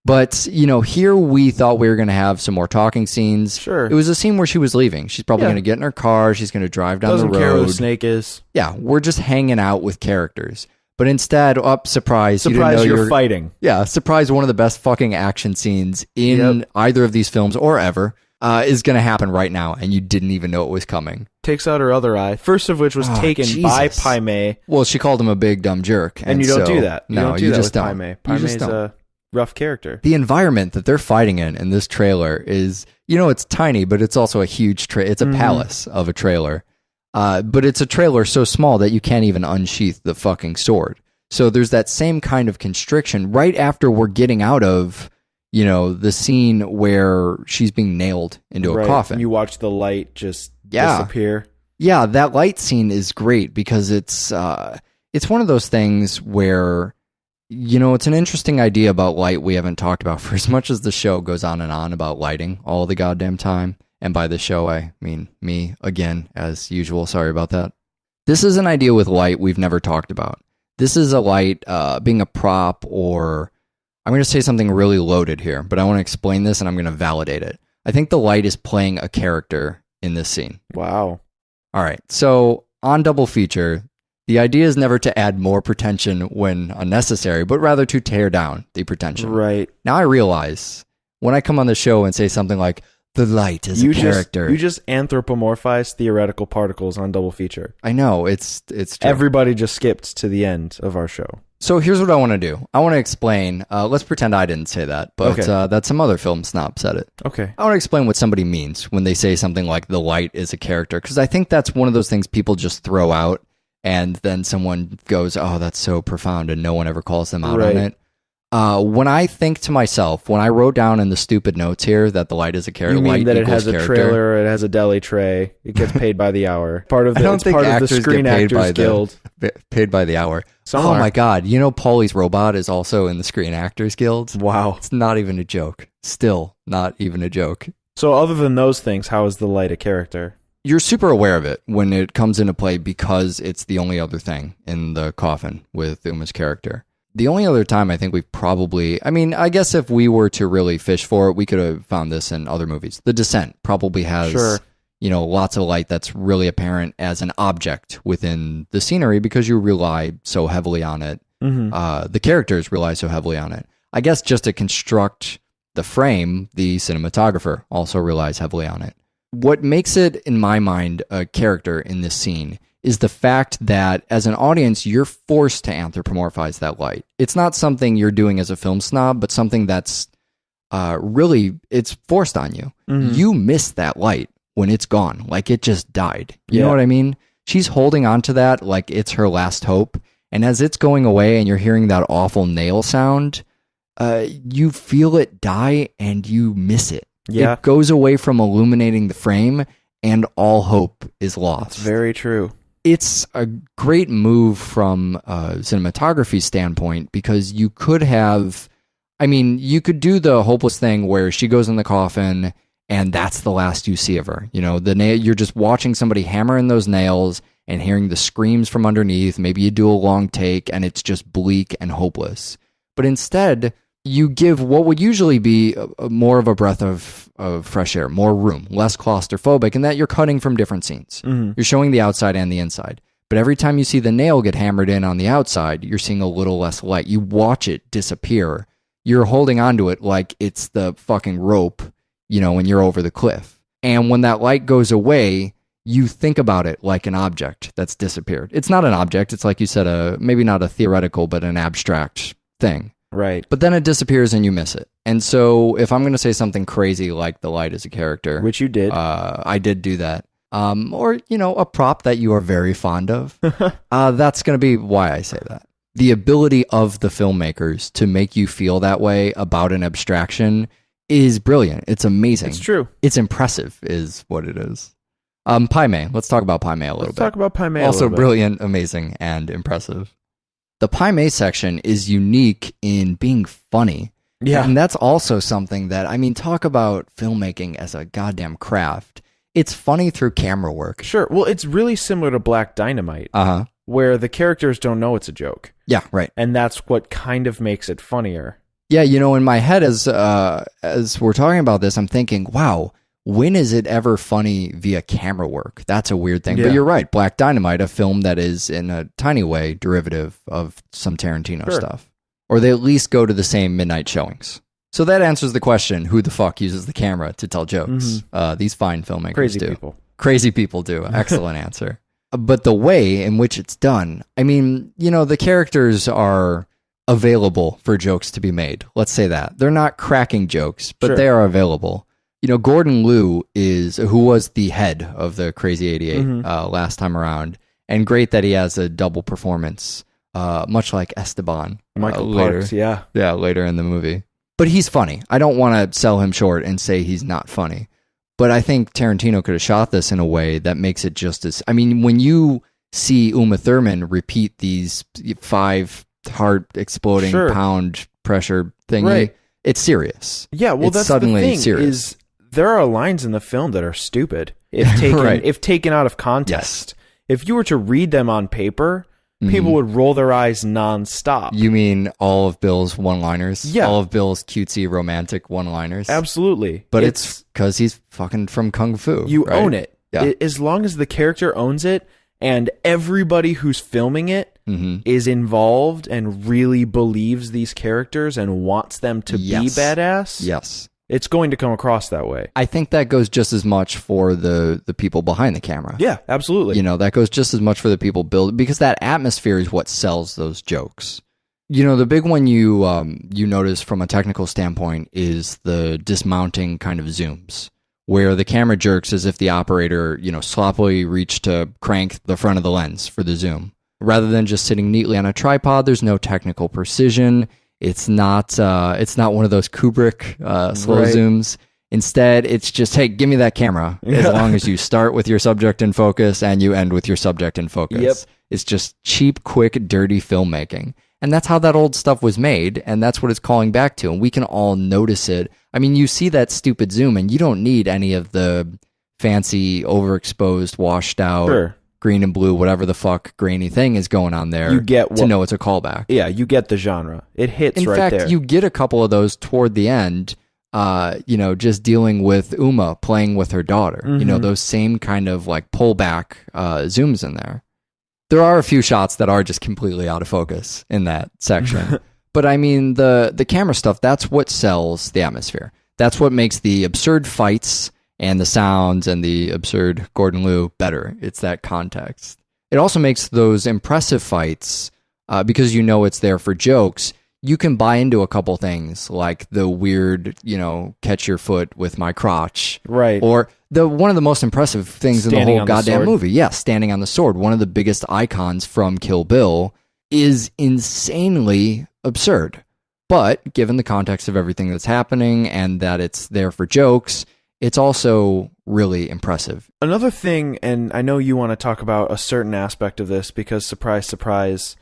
But, here we thought we were going to have some more talking scenes. Sure. It was a scene where she was leaving. She's probably going to get in her car. She's going to drive down the road. Doesn't care who the snake is. Yeah, we're just hanging out with characters. But instead, surprise. Surprise, you're fighting. Yeah, surprise, one of the best fucking action scenes in either of these films or ever is going to happen right now, and you didn't even know it was coming. Takes out her other eye, first of which was taken by Pai Mei. Well, she called him a big dumb jerk. And you don't do that. You don't do that just with Pai Mei. Pai Mei's a rough character. The environment that they're fighting in this trailer is, it's tiny, but it's also a huge it's a palace of a trailer. But it's a trailer so small that you can't even unsheath the fucking sword. So there's that same kind of constriction right after we're getting out of, the scene where she's being nailed into a coffin. And you watch the light just disappear. Yeah, that light scene is great because it's one of those things where, it's an interesting idea about light we haven't talked about for as much as the show goes on and on about lighting all the goddamn time. And by the show, I mean me again, as usual. Sorry about that. This is an idea with light we've never talked about. This is a light being a prop, or I'm going to say something really loaded here, but I want to explain this and I'm going to validate it. I think the light is playing a character in this scene. Wow. All right. So on Double Feature, the idea is never to add more pretension when unnecessary, but rather to tear down the pretension. Right. Now I realize when I come on the show and say something like, the light is a character. You just anthropomorphize theoretical particles on Double Feature. I know, it's true. Everybody just skipped to the end of our show. So here's what I want to do. I want to explain, let's pretend I didn't say that, but that some other film snob said it. Okay. I want to explain what somebody means when they say something like the light is a character, because I think that's one of those things people just throw out and then someone goes, "Oh, that's so profound," and no one ever calls them out on it. When I think to myself, when I wrote down in the stupid notes here that the light is a character, you mean that it has a character. trailer, it has a deli tray, it gets paid by the hour. Part of the, I don't it's think part of the actors Screen get paid Actors by Guild. Paid by the hour. Some oh are. my God! You know, Paulie's Robot is also in the Screen Actors Guild. Wow, it's not even a joke. Still not even a joke. So other than those things, how is the light a character? You're super aware of it when it comes into play because it's the only other thing in the coffin with Uma's character. The only other time I think we've probably, I mean, I guess if we were to really fish for it, we could have found this in other movies. The Descent probably has, you know, lots of light that's really apparent as an object within the scenery because you rely so heavily on it. Mm-hmm. The characters rely so heavily on it. I guess just to construct the frame, the cinematographer also relies heavily on it. What makes it, in my mind, a character in this scene is the fact that as an audience, you're forced to anthropomorphize that light. It's not something you're doing as a film snob, but something that's really, it's forced on you. Mm-hmm. You miss that light when it's gone, like it just died. You know what I mean? She's holding on to that like it's her last hope. And as it's going away and you're hearing that awful nail sound, you feel it die and you miss it. Yeah. It goes away from illuminating the frame and all hope is lost. That's very true. It's a great move from a cinematography standpoint because you could have, I mean, you could do the hopeless thing where she goes in the coffin and that's the last you see of her. You know, the nail, you're just watching somebody hammer in those nails and hearing the screams from underneath. Maybe you do a long take and it's just bleak and hopeless. But instead, you give what would usually be more of a breath of fresh air, more room, less claustrophobic, and that you're cutting from different scenes. Mm-hmm. You're showing the outside and the inside. But every time you see the nail get hammered in on the outside, you're seeing a little less light. You watch it disappear. You're holding onto it like it's the fucking rope, you know, when you're over the cliff. And when that light goes away, you think about it like an object that's disappeared. It's not an object. It's like you said, maybe not a theoretical, but an abstract thing. Right. But then it disappears and you miss it. And so if I'm going to say something crazy like the light is a character, which you did, I did do that. Or, you know, a prop that you are very fond of. That's going to be why I say that. The ability of the filmmakers to make you feel that way about an abstraction is brilliant. It's amazing. It's true. It's impressive is what it is. Pai Mei. Let's talk about Pai Mei a little bit. Let's talk about Pai Mei also brilliant, amazing, and impressive. The Pai Mei section is unique in being funny. Yeah. And that's also something that, I mean, talk about filmmaking as a goddamn craft. It's funny through camera work. Sure. Well, it's really similar to Black Dynamite. Uh-huh. Where the characters don't know it's a joke. Yeah, right. And that's what kind of makes it funnier. Yeah, you know, in my head as we're talking about this, I'm thinking, wow, when is it ever funny via camera work? That's a weird thing. Yeah. But you're right. Black Dynamite, a film that is in a tiny way derivative of some Tarantino stuff. Or they at least go to the same midnight showings. So that answers the question, who the fuck uses the camera to tell jokes? Mm-hmm. These fine filmmakers Crazy do. People. Crazy people do. Excellent answer. But the way in which it's done, I mean, you know, the characters are available for jokes to be made. Let's say that. They're not cracking jokes, but they are available. You know, Gordon Liu who was the head of the Crazy 88 last time around, and great that he has a double performance, much like Esteban. Michael later. Parks, yeah. Yeah, later in the movie. But he's funny. I don't want to sell him short and say he's not funny. But I think Tarantino could have shot this in a way that makes it just as... I mean, when you see Uma Thurman repeat these 5 heart-exploding pound pressure thingy, it's serious. Yeah, well, it's that's suddenly the thing serious. Is there are lines in the film that are stupid if taken out of context. Yes. If you were to read them on paper, people would roll their eyes nonstop. You mean all of Bill's one-liners? Yeah. All of Bill's cutesy romantic one-liners? Absolutely. But it's because he's fucking from Kung Fu. You own it. Yeah. As long as the character owns it and everybody who's filming it is involved and really believes these characters and wants them to be badass. Yes. It's going to come across that way. I think that goes just as much for the people behind the camera. Yeah, absolutely. You know, that goes just as much for the people because that atmosphere is what sells those jokes. You know, the big one you notice from a technical standpoint is the dismounting kind of zooms, where the camera jerks as if the operator, you know, sloppily reached to crank the front of the lens for the zoom. rather than just sitting neatly on a tripod. There's no technical precision. It's not one of those Kubrick slow zooms. Instead, it's just, hey, give me that camera. As long as you start with your subject in focus and you end with your subject in focus. Yep. It's just cheap, quick, dirty filmmaking. And that's how that old stuff was made, and that's what it's calling back to. And we can all notice it. I mean, you see that stupid zoom, and you don't need any of the fancy, overexposed, washed out, green and blue, whatever the fuck grainy thing is going on there to know it's a callback. Yeah, you get the genre. It hits right there. In fact, you get a couple of those toward the end, just dealing with Uma playing with her daughter. Mm-hmm. Those same kind of like pullback zooms in there. There are a few shots that are just completely out of focus in that section. But I mean, the camera stuff, that's what sells the atmosphere. That's what makes the absurd fights and the sounds and the absurd Gordon Liu better. It's that context. It also makes those impressive fights, because it's there for jokes, you can buy into a couple things, like the weird, catch your foot with my crotch. Right. Or one of the most impressive things in the whole goddamn movie. Yeah, standing on the sword. One of the biggest icons from Kill Bill is insanely absurd. But given the context of everything that's happening and that it's there for jokes, it's also really impressive. Another thing, and I know you want to talk about a certain aspect of this because, surprise, surprise,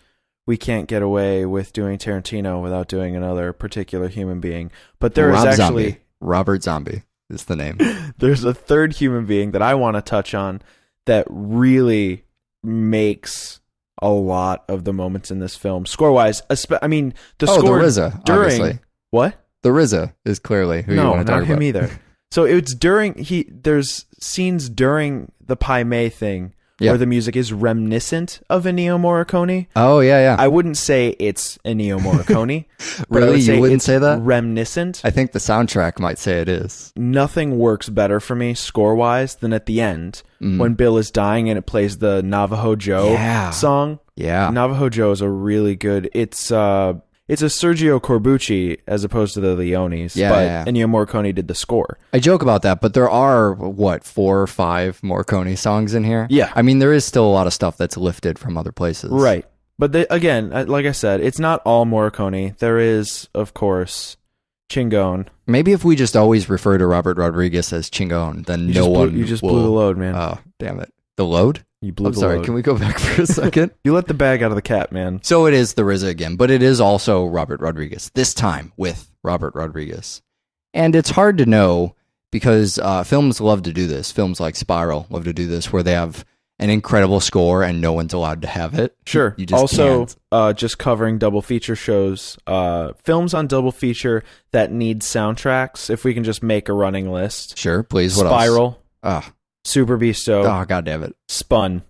we can't get away with doing Tarantino without doing another particular human being. But there is actually... Robert Zombie is the name. There's a third human being that I want to touch on that really makes a lot of the moments in this film. Score-wise, the score the RZA, during... obviously. What? The RZA is clearly who you want to talk about. No, not him either. So it's there's scenes during the Pai Mei thing where the music is reminiscent of Ennio Morricone. Oh, yeah. I wouldn't say it's Ennio Morricone. Really? You wouldn't say that? Reminiscent. I think the soundtrack might say it is. Nothing works better for me score-wise than at the end when Bill is dying and it plays the Navajo Joe song. Yeah. Navajo Joe is a really good... It's a Sergio Corbucci as opposed to the Leones, but Ennio Morricone did the score. I joke about that, but there are, 4 or 5 Morricone songs in here? Yeah. I mean, there is still a lot of stuff that's lifted from other places. Right. But again, like I said, it's not all Morricone. There is, of course, Chingon. Maybe if we just always refer to Robert Rodriguez as Chingon, then you just blew the load, man. Oh, damn it. The load? You blew I'm sorry, load. Can we go back for a second? You let the bag out of the cat, man. So it is the RZA again, but it is also Robert Rodriguez, this time with Robert Rodriguez. And it's hard to know because films love to do this. Films like Spiral love to do this, where they have an incredible score and no one's allowed to have it. Sure. You just can't. Just covering double feature shows, films on double feature that need soundtracks, if we can just make a running list. Sure, please. What Spiral. else? Super Beasto. Oh, God damn it. Spun.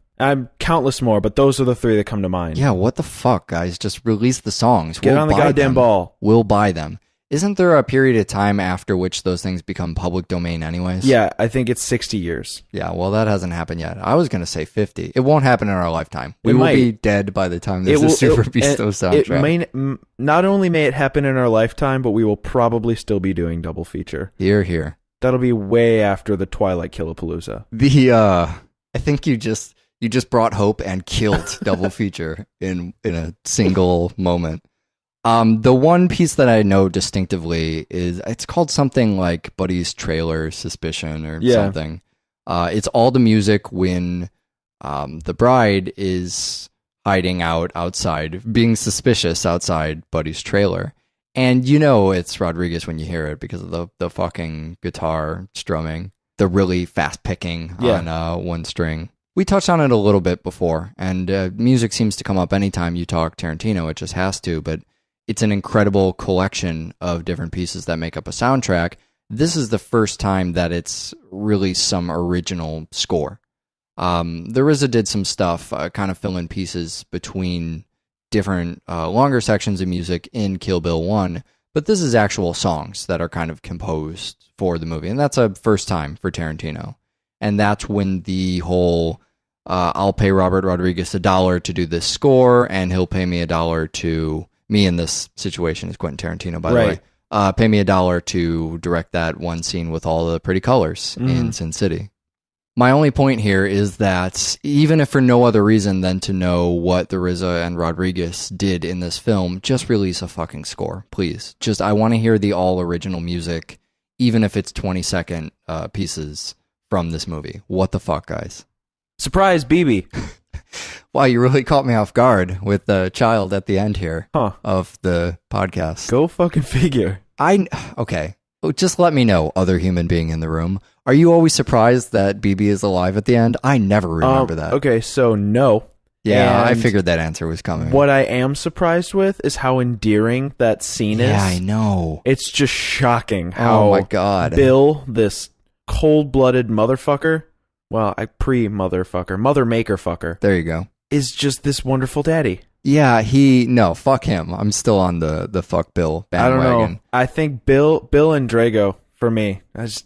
Countless more, but those are the 3 that come to mind. Yeah, what the fuck, guys? Just release the songs. Get on the goddamn ball. We'll buy them. Isn't there a period of time after which those things become public domain anyways? Yeah, I think it's 60 years. Yeah, well, that hasn't happened yet. I was going to say 50. It won't happen in our lifetime. We will be dead by the time there's a Super Beasto soundtrack. Not only may it happen in our lifetime, but we will probably still be doing double feature. Here. That'll be way after the Twilight Killapalooza. I think you just brought hope and killed double feature in a single moment. The one piece that I know distinctively is it's called something like Buddy's Trailer Suspicion or something. It's all the music when the bride is hiding outside, being suspicious outside Buddy's trailer. And it's Rodriguez when you hear it because of the fucking guitar strumming, the really fast picking on one string. We touched on it a little bit before, and music seems to come up anytime you talk Tarantino. It just has to, but it's an incredible collection of different pieces that make up a soundtrack. This is the first time that it's really some original score. The RZA did some stuff, kind of fill in pieces between different longer sections of music in Kill Bill 1, but this is actual songs that are kind of composed for the movie, and that's a first time for Tarantino. And that's when the whole I'll pay Robert Rodriguez $1 to do this score, and he'll pay me $1 to... Me in this situation is Quentin Tarantino, by the way. Pay me $1 to direct that one scene with all the pretty colors in Sin City. My only point here is that even if for no other reason than to know what the RZA and Rodriguez did in this film, just release a fucking score, please. Just, I want to hear the all original music, even if it's 20-second pieces from this movie. What the fuck, guys? Surprise, BB. Wow, you really caught me off guard with the child at the end here of the podcast. Go fucking figure. Okay. Just let me know, other human being in the room. Are you always surprised that BB is alive at the end? I never remember that. Okay, so no. Yeah, And I figured that answer was coming. What I am surprised with is how endearing that scene is. Yeah, I know. It's just shocking how Oh my God. Bill, this cold-blooded motherfucker, well, pre-motherfucker, mother-maker fucker, There you go. is just this wonderful daddy. Yeah, no, fuck him. I'm still on the fuck Bill I don't bandwagon. know. I think Bill and Drago, for me, that's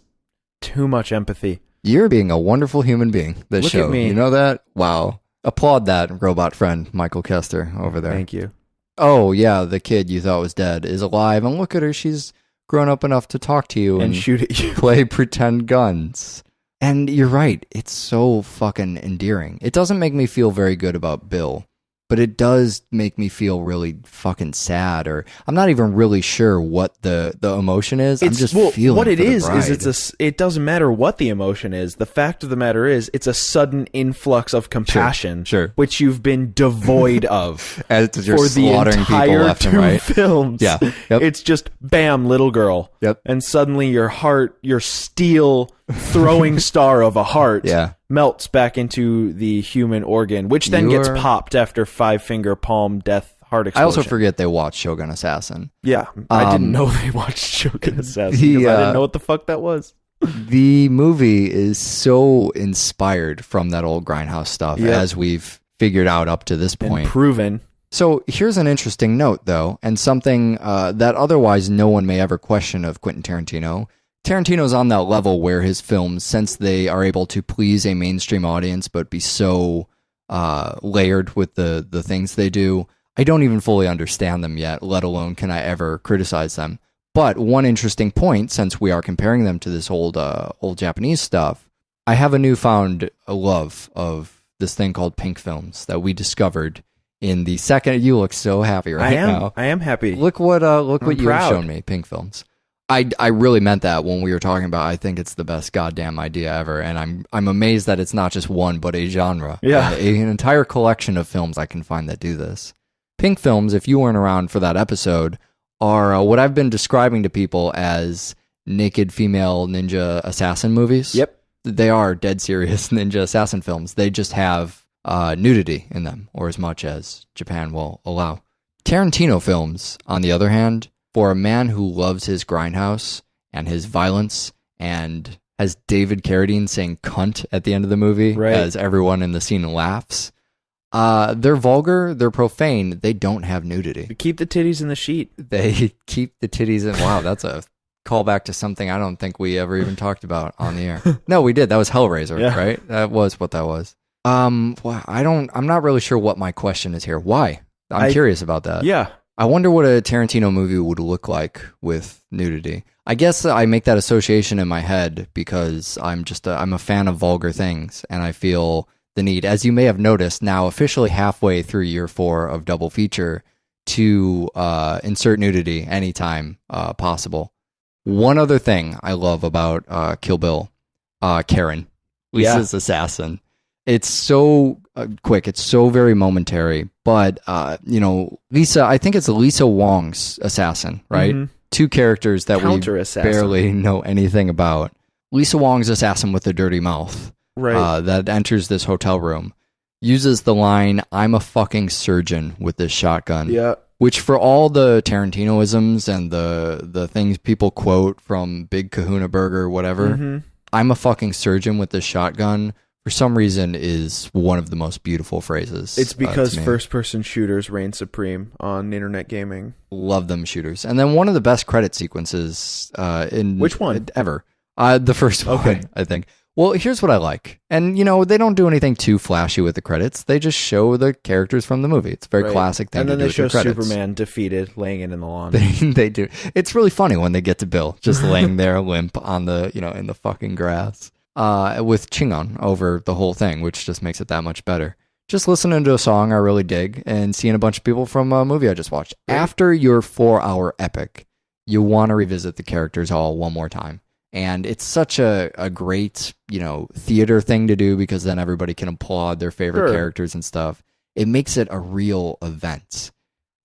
too much empathy. You're being a wonderful human being this Look show. at me. You know that? Wow. Applaud that robot friend, Michael Kester, over there. Thank you. Oh, yeah, the kid you thought was dead is alive, and look at her. She's grown up enough to talk to you And shoot at you. play pretend guns. And you're right. It's so fucking endearing. It doesn't make me feel very good about Bill, but it does make me feel really fucking sad, or I'm not even really sure what the emotion is. I'm just feeling what it for the is bride. it doesn't matter what the emotion is. The fact of the matter is it's a sudden influx of compassion, Sure. which you've been devoid of As you're for the slaughtering people entire left and two right. films. Yeah. Yep. It's just bam, little girl. Yep. And suddenly your heart, your steel throwing star of a heart, Yeah. melts back into the human organ, which then gets popped after 5-finger palm death heart I explosion. also forget they watched Shogun Assassin. Yeah, I didn't know they watched Shogun Assassin the, because I didn't know what the fuck that was. The movie is so inspired from that old Grindhouse stuff, Yep. as we've figured out up to this point. And proven. So here's an interesting note, though, and something that otherwise no one may ever question of Quentin Tarantino. Tarantino's on that level where his films, since they are able to please a mainstream audience but be so layered with the things they do, I don't even fully understand them yet, let alone can I ever criticize them. But one interesting point, since we are comparing them to this old Japanese stuff, I have a newfound love of this thing called pink films that we discovered in the second. You look so happy now. I am happy. Look what you have proud. shown me, pink films. I really meant that when we were talking about. I think it's the best goddamn idea ever, and I'm amazed that it's not just one, but a genre. Yeah. An entire collection of films I can find that do this. Pink films, if you weren't around for that episode, are what I've been describing to people as naked female ninja assassin movies. Yep. They are dead serious ninja assassin films. They just have nudity in them, or as much as Japan will allow. Tarantino films, on the other hand, for a man who loves his grindhouse and his violence and has David Carradine saying cunt at the end of the movie Right. as everyone in the scene laughs, they're vulgar, they're profane, they don't have nudity. Keep the titties in the sheet. They keep the titties in. Wow, that's a callback to something I don't think we ever even talked about on the air. No, we did. That was Hellraiser, Yeah. right? That was what that was. I'm not really sure what my question is here. Why? I'm curious about that. Yeah. I wonder what a Tarantino movie would look like with nudity. I guess I make that association in my head because I'm a fan of vulgar things, and I feel the need, as you may have noticed, now officially halfway through year 4 of Double Feature, to insert nudity anytime possible. One other thing I love about Kill Bill, Karen, Lisa's assassin. It's so quick. It's so very momentary. But, Lisa, I think it's Lisa Wong's assassin, right? Mhm. Two characters that we Counter-assassin. barely know anything about. Lisa Wong's assassin with the dirty mouth Right. that enters this hotel room uses the line, "I'm a fucking surgeon" with this shotgun. Yeah. Which, for all the Tarantinoisms and the things people quote from Big Kahuna Burger, whatever, Mhm. "I'm a fucking surgeon with this shotgun," for some reason is one of the most beautiful phrases. It's because to me. first-person shooters reign supreme on internet gaming. Love them shooters. And then one of the best credit sequences in Which one? ever. The first one, Okay. I think. Well, here's what I like. And, they don't do anything too flashy with the credits. They just show the characters from the movie. It's a very Right. classic thing And to then do they with show the credits. Superman defeated, laying it in the lawn. They do. It's really funny when they get to Bill, just laying there limp on the, in the fucking grass. with Chingon over the whole thing, which just makes it that much better. Just listening to a song I really dig and seeing a bunch of people from a movie I just watched. After your 4-hour epic, you want to revisit the characters all one more time. And it's such a great, theater thing to do because then everybody can applaud their favorite characters and stuff. It makes it a real event.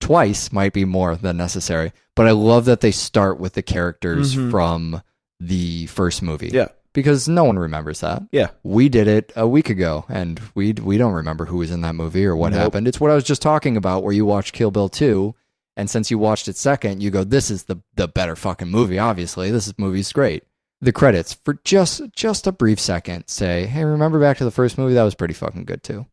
Twice might be more than necessary, but I love that they start with the characters from the first movie. Yeah. Because no one remembers that. Yeah. We did it a week ago, and we don't remember who was in that movie or what happened. It's what I was just talking about, where you watch Kill Bill 2, and since you watched it second, you go, this is the better fucking movie, obviously. This movie's great. The credits, for just a brief second, say, hey, remember back to the first movie? That was pretty fucking good, too.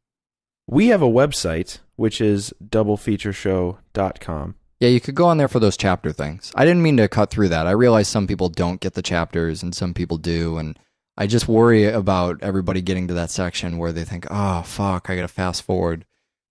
We have a website, which is doublefeatureshow.com. Yeah, you could go on there for those chapter things. I didn't mean to cut through that. I realize some people don't get the chapters and some people do, and I just worry about everybody getting to that section where they think, oh, fuck, I gotta fast forward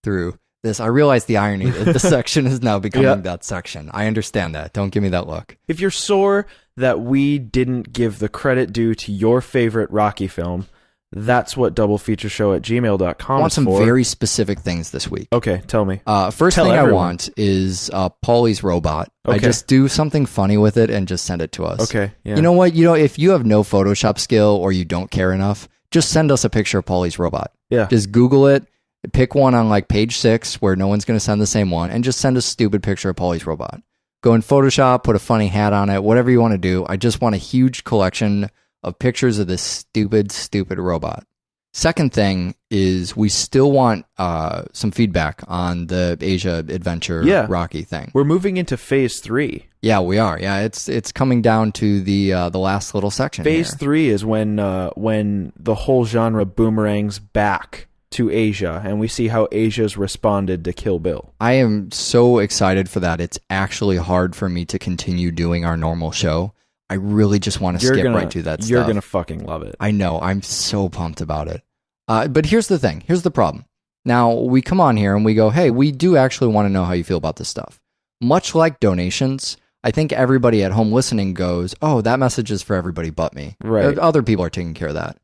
through this. I realize the irony that the section is now becoming that section. I understand that. Don't give me that look. If you're sore that we didn't give the credit due to your favorite Rocky film, that's what doublefeatureshow@gmail.com I want is some for. very specific things this week. Okay, tell me. First Tell thing everyone. I want is Paulie's robot. Okay. I just do something funny with it and just send it to us. Okay, yeah. You know what? If you have no Photoshop skill or you don't care enough, just send us a picture of Paulie's robot. Yeah. Just Google it, pick one on like page 6 where no one's going to send the same one, and just send a stupid picture of Paulie's robot. Go in Photoshop, put a funny hat on it, whatever you want to do. I just want a huge collection of pictures of this stupid robot. Second thing is we still want some feedback on the Asia Adventure Rocky thing. We're moving into phase 3. Yeah, we are. Yeah, it's coming down to the last little section. Phase here. 3 is when the whole genre boomerangs back to Asia, and we see how Asia's responded to Kill Bill. I am so excited for that. It's actually hard for me to continue doing our normal show. I really just want to skip right to that stuff. You're going to fucking love it. I know. I'm so pumped about it. But here's the thing. Here's the problem. Now, we come on here and we go, hey, we do actually want to know how you feel about this stuff. Much like donations, I think everybody at home listening goes, oh, that message is for everybody but me. Right. Other people are taking care of that.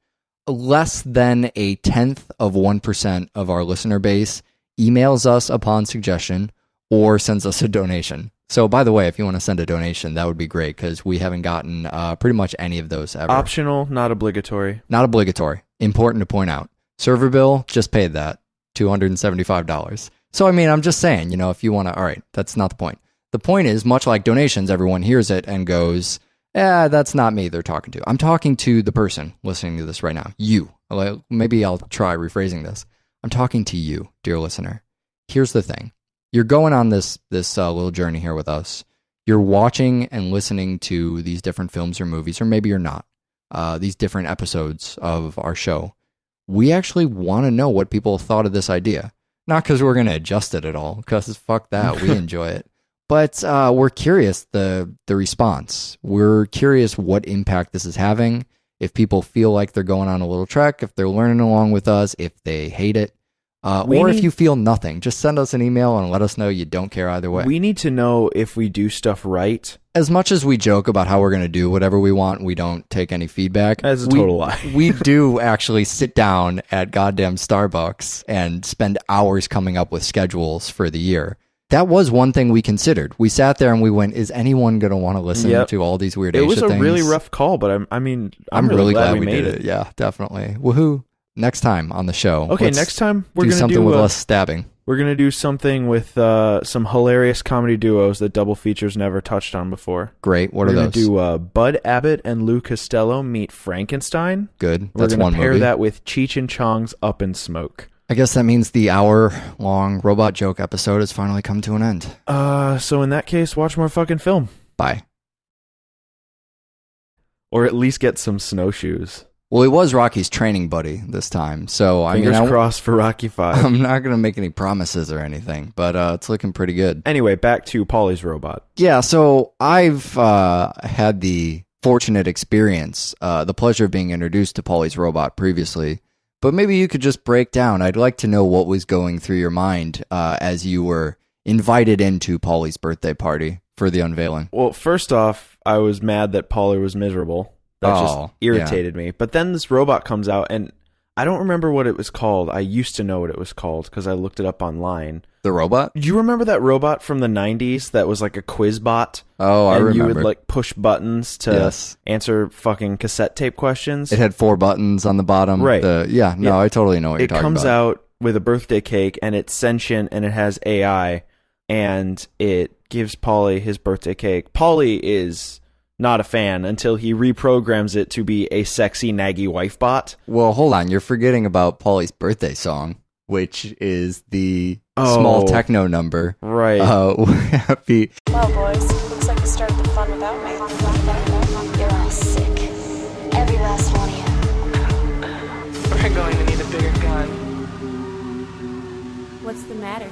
Less than 0.1% of our listener base emails us upon suggestion or sends us a donation. So, by the way, if you want to send a donation, that would be great because we haven't gotten pretty much any of those ever. Optional, not obligatory. Not obligatory. Important to point out. Server bill, just paid that. $275. So, I mean, I'm just saying, if you want to, all right, that's not the point. The point is, much like donations, everyone hears it and goes, that's not me they're talking to. I'm talking to the person listening to this right now. You. Maybe I'll try rephrasing this. I'm talking to you, dear listener. Here's the thing. You're going on this little journey here with us. You're watching and listening to these different films or movies, or maybe you're not. These different episodes of our show. We actually want to know what people thought of this idea. Not because we're going to adjust it at all, because fuck that, we enjoy it. But we're curious the response. We're curious what impact this is having. If people feel like they're going on a little trek, if they're learning along with us, if they hate it. If you feel nothing, just send us an email and let us know you don't care either way. We need to know if we do stuff right. As much as we joke about how we're going to do whatever we want, we don't take any feedback. That's a total lie. We do actually sit down at goddamn Starbucks and spend hours coming up with schedules for the year. That was one thing we considered. We sat there and we went, is anyone going to want to listen to all these weird Asia things? It was a really rough call, but I'm really glad we made did it. Yeah, definitely. Woohoo. Next time on the show. Okay, next time we're going to do something with less stabbing. We're going to do something with some hilarious comedy duos that Double Features never touched on before. Great. What are those? We're going to do Bud Abbott and Lou Costello meet Frankenstein. Good. That's one movie. We're going to pair that with Cheech and Chong's Up in Smoke. I guess that means the hour-long robot joke episode has finally come to an end. So in that case, watch more fucking film. Bye. Or at least get some snowshoes. Well, he was Rocky's training buddy this time, so Fingers crossed for Rocky 5. I'm not going to make any promises or anything, but it's looking pretty good. Anyway, back to Paulie's robot. Yeah, so I've had the fortunate experience, the pleasure of being introduced to Paulie's robot previously, but maybe you could just break down. I'd like to know what was going through your mind as you were invited into Paulie's birthday party for the unveiling. Well, first off, I was mad that Paulie was miserable. That just irritated me. But then this robot comes out, and I don't remember what it was called. I used to know what it was called because I looked it up online. The robot? Do you remember that robot from the 90s that was like a quiz bot? Oh, I remember. And you would like push buttons to answer fucking cassette tape questions? It had 4 buttons on the bottom. Right. I totally know what you're talking about. It comes out with a birthday cake, and it's sentient, and it has AI, and it gives Paulie his birthday cake. Paulie is not a fan until he reprograms it to be a sexy, naggy wife bot. Well, hold on. You're forgetting about Paulie's birthday song, which is the small techno number. Right. Happy. Well, boys, looks like you started the fun without me. You're all sick. Every last one of you. We're going to need a bigger gun. What's the matter?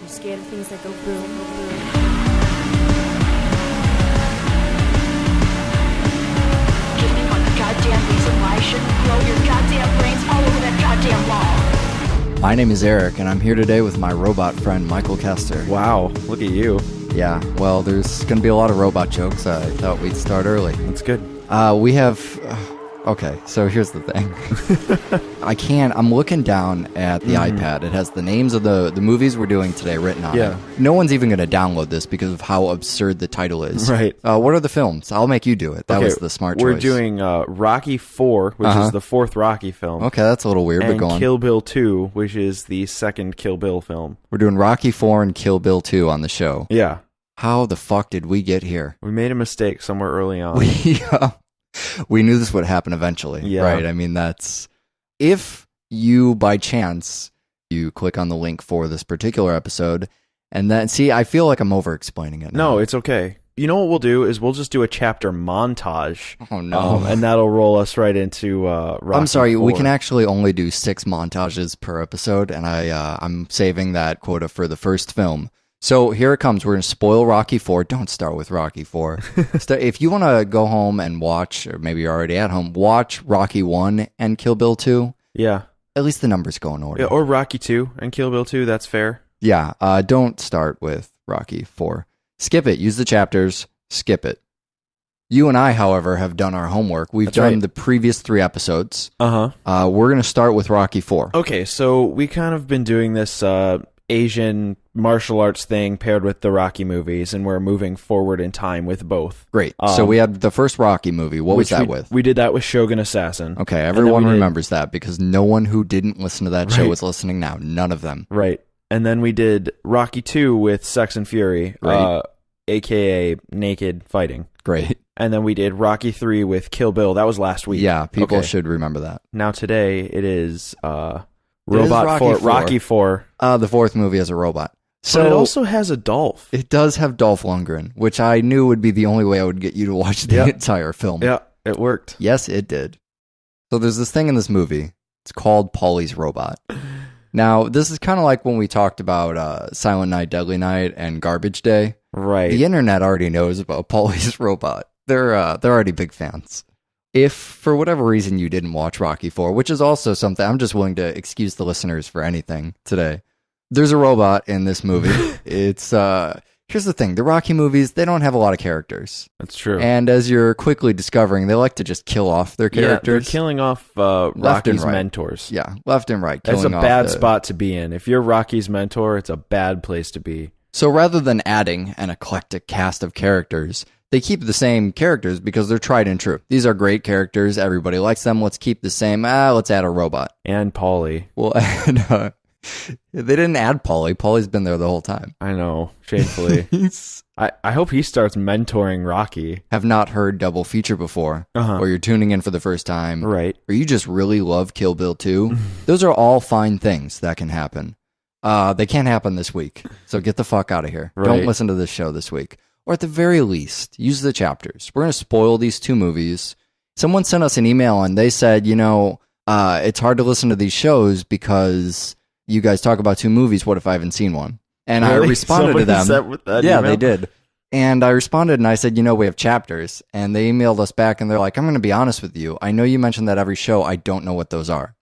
You scared of things that go boom, boom? Give me one goddamn reason why I shouldn't blow your goddamn brains all over that goddamn wall. My name is Eric, and I'm here today with my robot friend, Michael Kester. Wow, look at you. Yeah, well, there's going to be a lot of robot jokes. I thought we'd start early. That's good. We have... okay, so here's the thing. I'm looking down at the iPad. It has the names of the movies we're doing today written on it. No one's even going to download this because of how absurd the title is. Right. What are the films? I'll make you do it. That was the smart choice. We're doing Rocky 4, which is the 4th Rocky film. Okay, that's a little weird, but go on. Kill Bill 2, which is the 2nd Kill Bill film. We're doing Rocky 4 and Kill Bill 2 on the show. Yeah. How the fuck did we get here? We made a mistake somewhere early on. We knew this would happen eventually, right? I mean, that's... If you, by chance, you click on the link for this particular episode, and then... See, I feel like I'm over-explaining it now. No, it's okay. You know what we'll do is we'll just do a chapter montage. Oh, no. And that'll roll us right into Rocky I'm sorry, 4. we can actually only do 6 montages per episode, and I'm saving that quota for the first film. So here it comes. We're going to spoil Rocky 4. Don't start with Rocky 4. If you want to go home and watch, or maybe you're already at home, watch Rocky 1 and Kill Bill 2. Yeah. At least the numbers go in order. Yeah, or Rocky 2 and Kill Bill 2. That's fair. Yeah. Don't start with Rocky 4. Skip it. Use the chapters. Skip it. You and I, however, have done our homework. We've done the previous 3 episodes. We're going to start with Rocky 4. Okay, so we kind of been doing this Asian martial arts thing paired with the Rocky movies, and we're moving forward in time with both. Great. So we had the first Rocky movie. What was that with? We did that with Shogun Assassin. Okay, everyone remembers that because no one who didn't listen to that show is listening now. None of them. Right. And then we did Rocky 2 with Sex and Fury, a.k.a. naked fighting. Great. And then we did Rocky 3 with Kill Bill. That was last week. Yeah, people should remember that. Now today it is Rocky 4. The 4th movie has a robot. So but it also has a Dolph. It does have Dolph Lundgren, which I knew would be the only way I would get you to watch the entire film. Yeah, it worked. Yes, it did. So there's this thing in this movie. It's called Paulie's Robot. Now, this is kind of like when we talked about Silent Night, Deadly Night, and Garbage Day. Right. The internet already knows about Paulie's Robot. They're already big fans. If, for whatever reason, you didn't watch Rocky 4, which is also something, I'm just willing to excuse the listeners for anything today. There's a robot in this movie. It's, here's the thing. The Rocky movies, they don't have a lot of characters. That's true. And as you're quickly discovering, they like to just kill off their characters. Yeah, they're killing off Rocky's mentors. Yeah, left and right. That's a bad spot to be in. If you're Rocky's mentor, it's a bad place to be. So rather than adding an eclectic cast of characters, they keep the same characters because they're tried and true. These are great characters. Everybody likes them. Let's keep the same. Let's add a robot. And Paulie. Well, they didn't add Paulie. Paulie's been there the whole time. I know, shamefully. I hope he starts mentoring Rocky. Have not heard Double Feature before, or you're tuning in for the first time, right? Or you just really love Kill Bill 2. Those are all fine things that can happen. They can't happen this week, so get the fuck out of here. Right. Don't listen to this show this week. Or at the very least, use the chapters. We're going to spoil these 2 movies. Someone sent us an email and they said, it's hard to listen to these shows because you guys talk about 2 movies. What if I haven't seen one? And really? I responded to them. With that email? They did. And I responded and I said, we have chapters. And they emailed us back and they're like, I'm going to be honest with you. I know you mentioned that every show. I don't know what those are.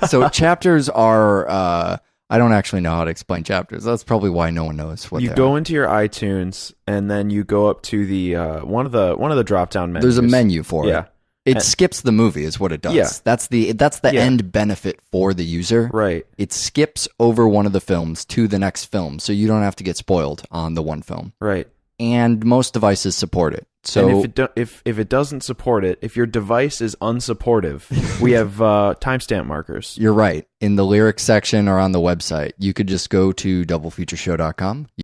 So chapters are I don't actually know how to explain chapters. That's probably why no one knows what you they go are. into your iTunes and then you go up to the one of the drop down menus. There's a menu for Yeah. it. It skips the movie is what it does. Yeah. That's the end benefit for the user. Right. It skips over one of the films to the next film, so you don't have to get spoiled on the one film. Right. And most devices support it. So and if it doesn't support it, if your device is unsupportive, we have timestamp markers. you're right. In the lyrics section or on the website, you could just go to doublefeatureshow.com.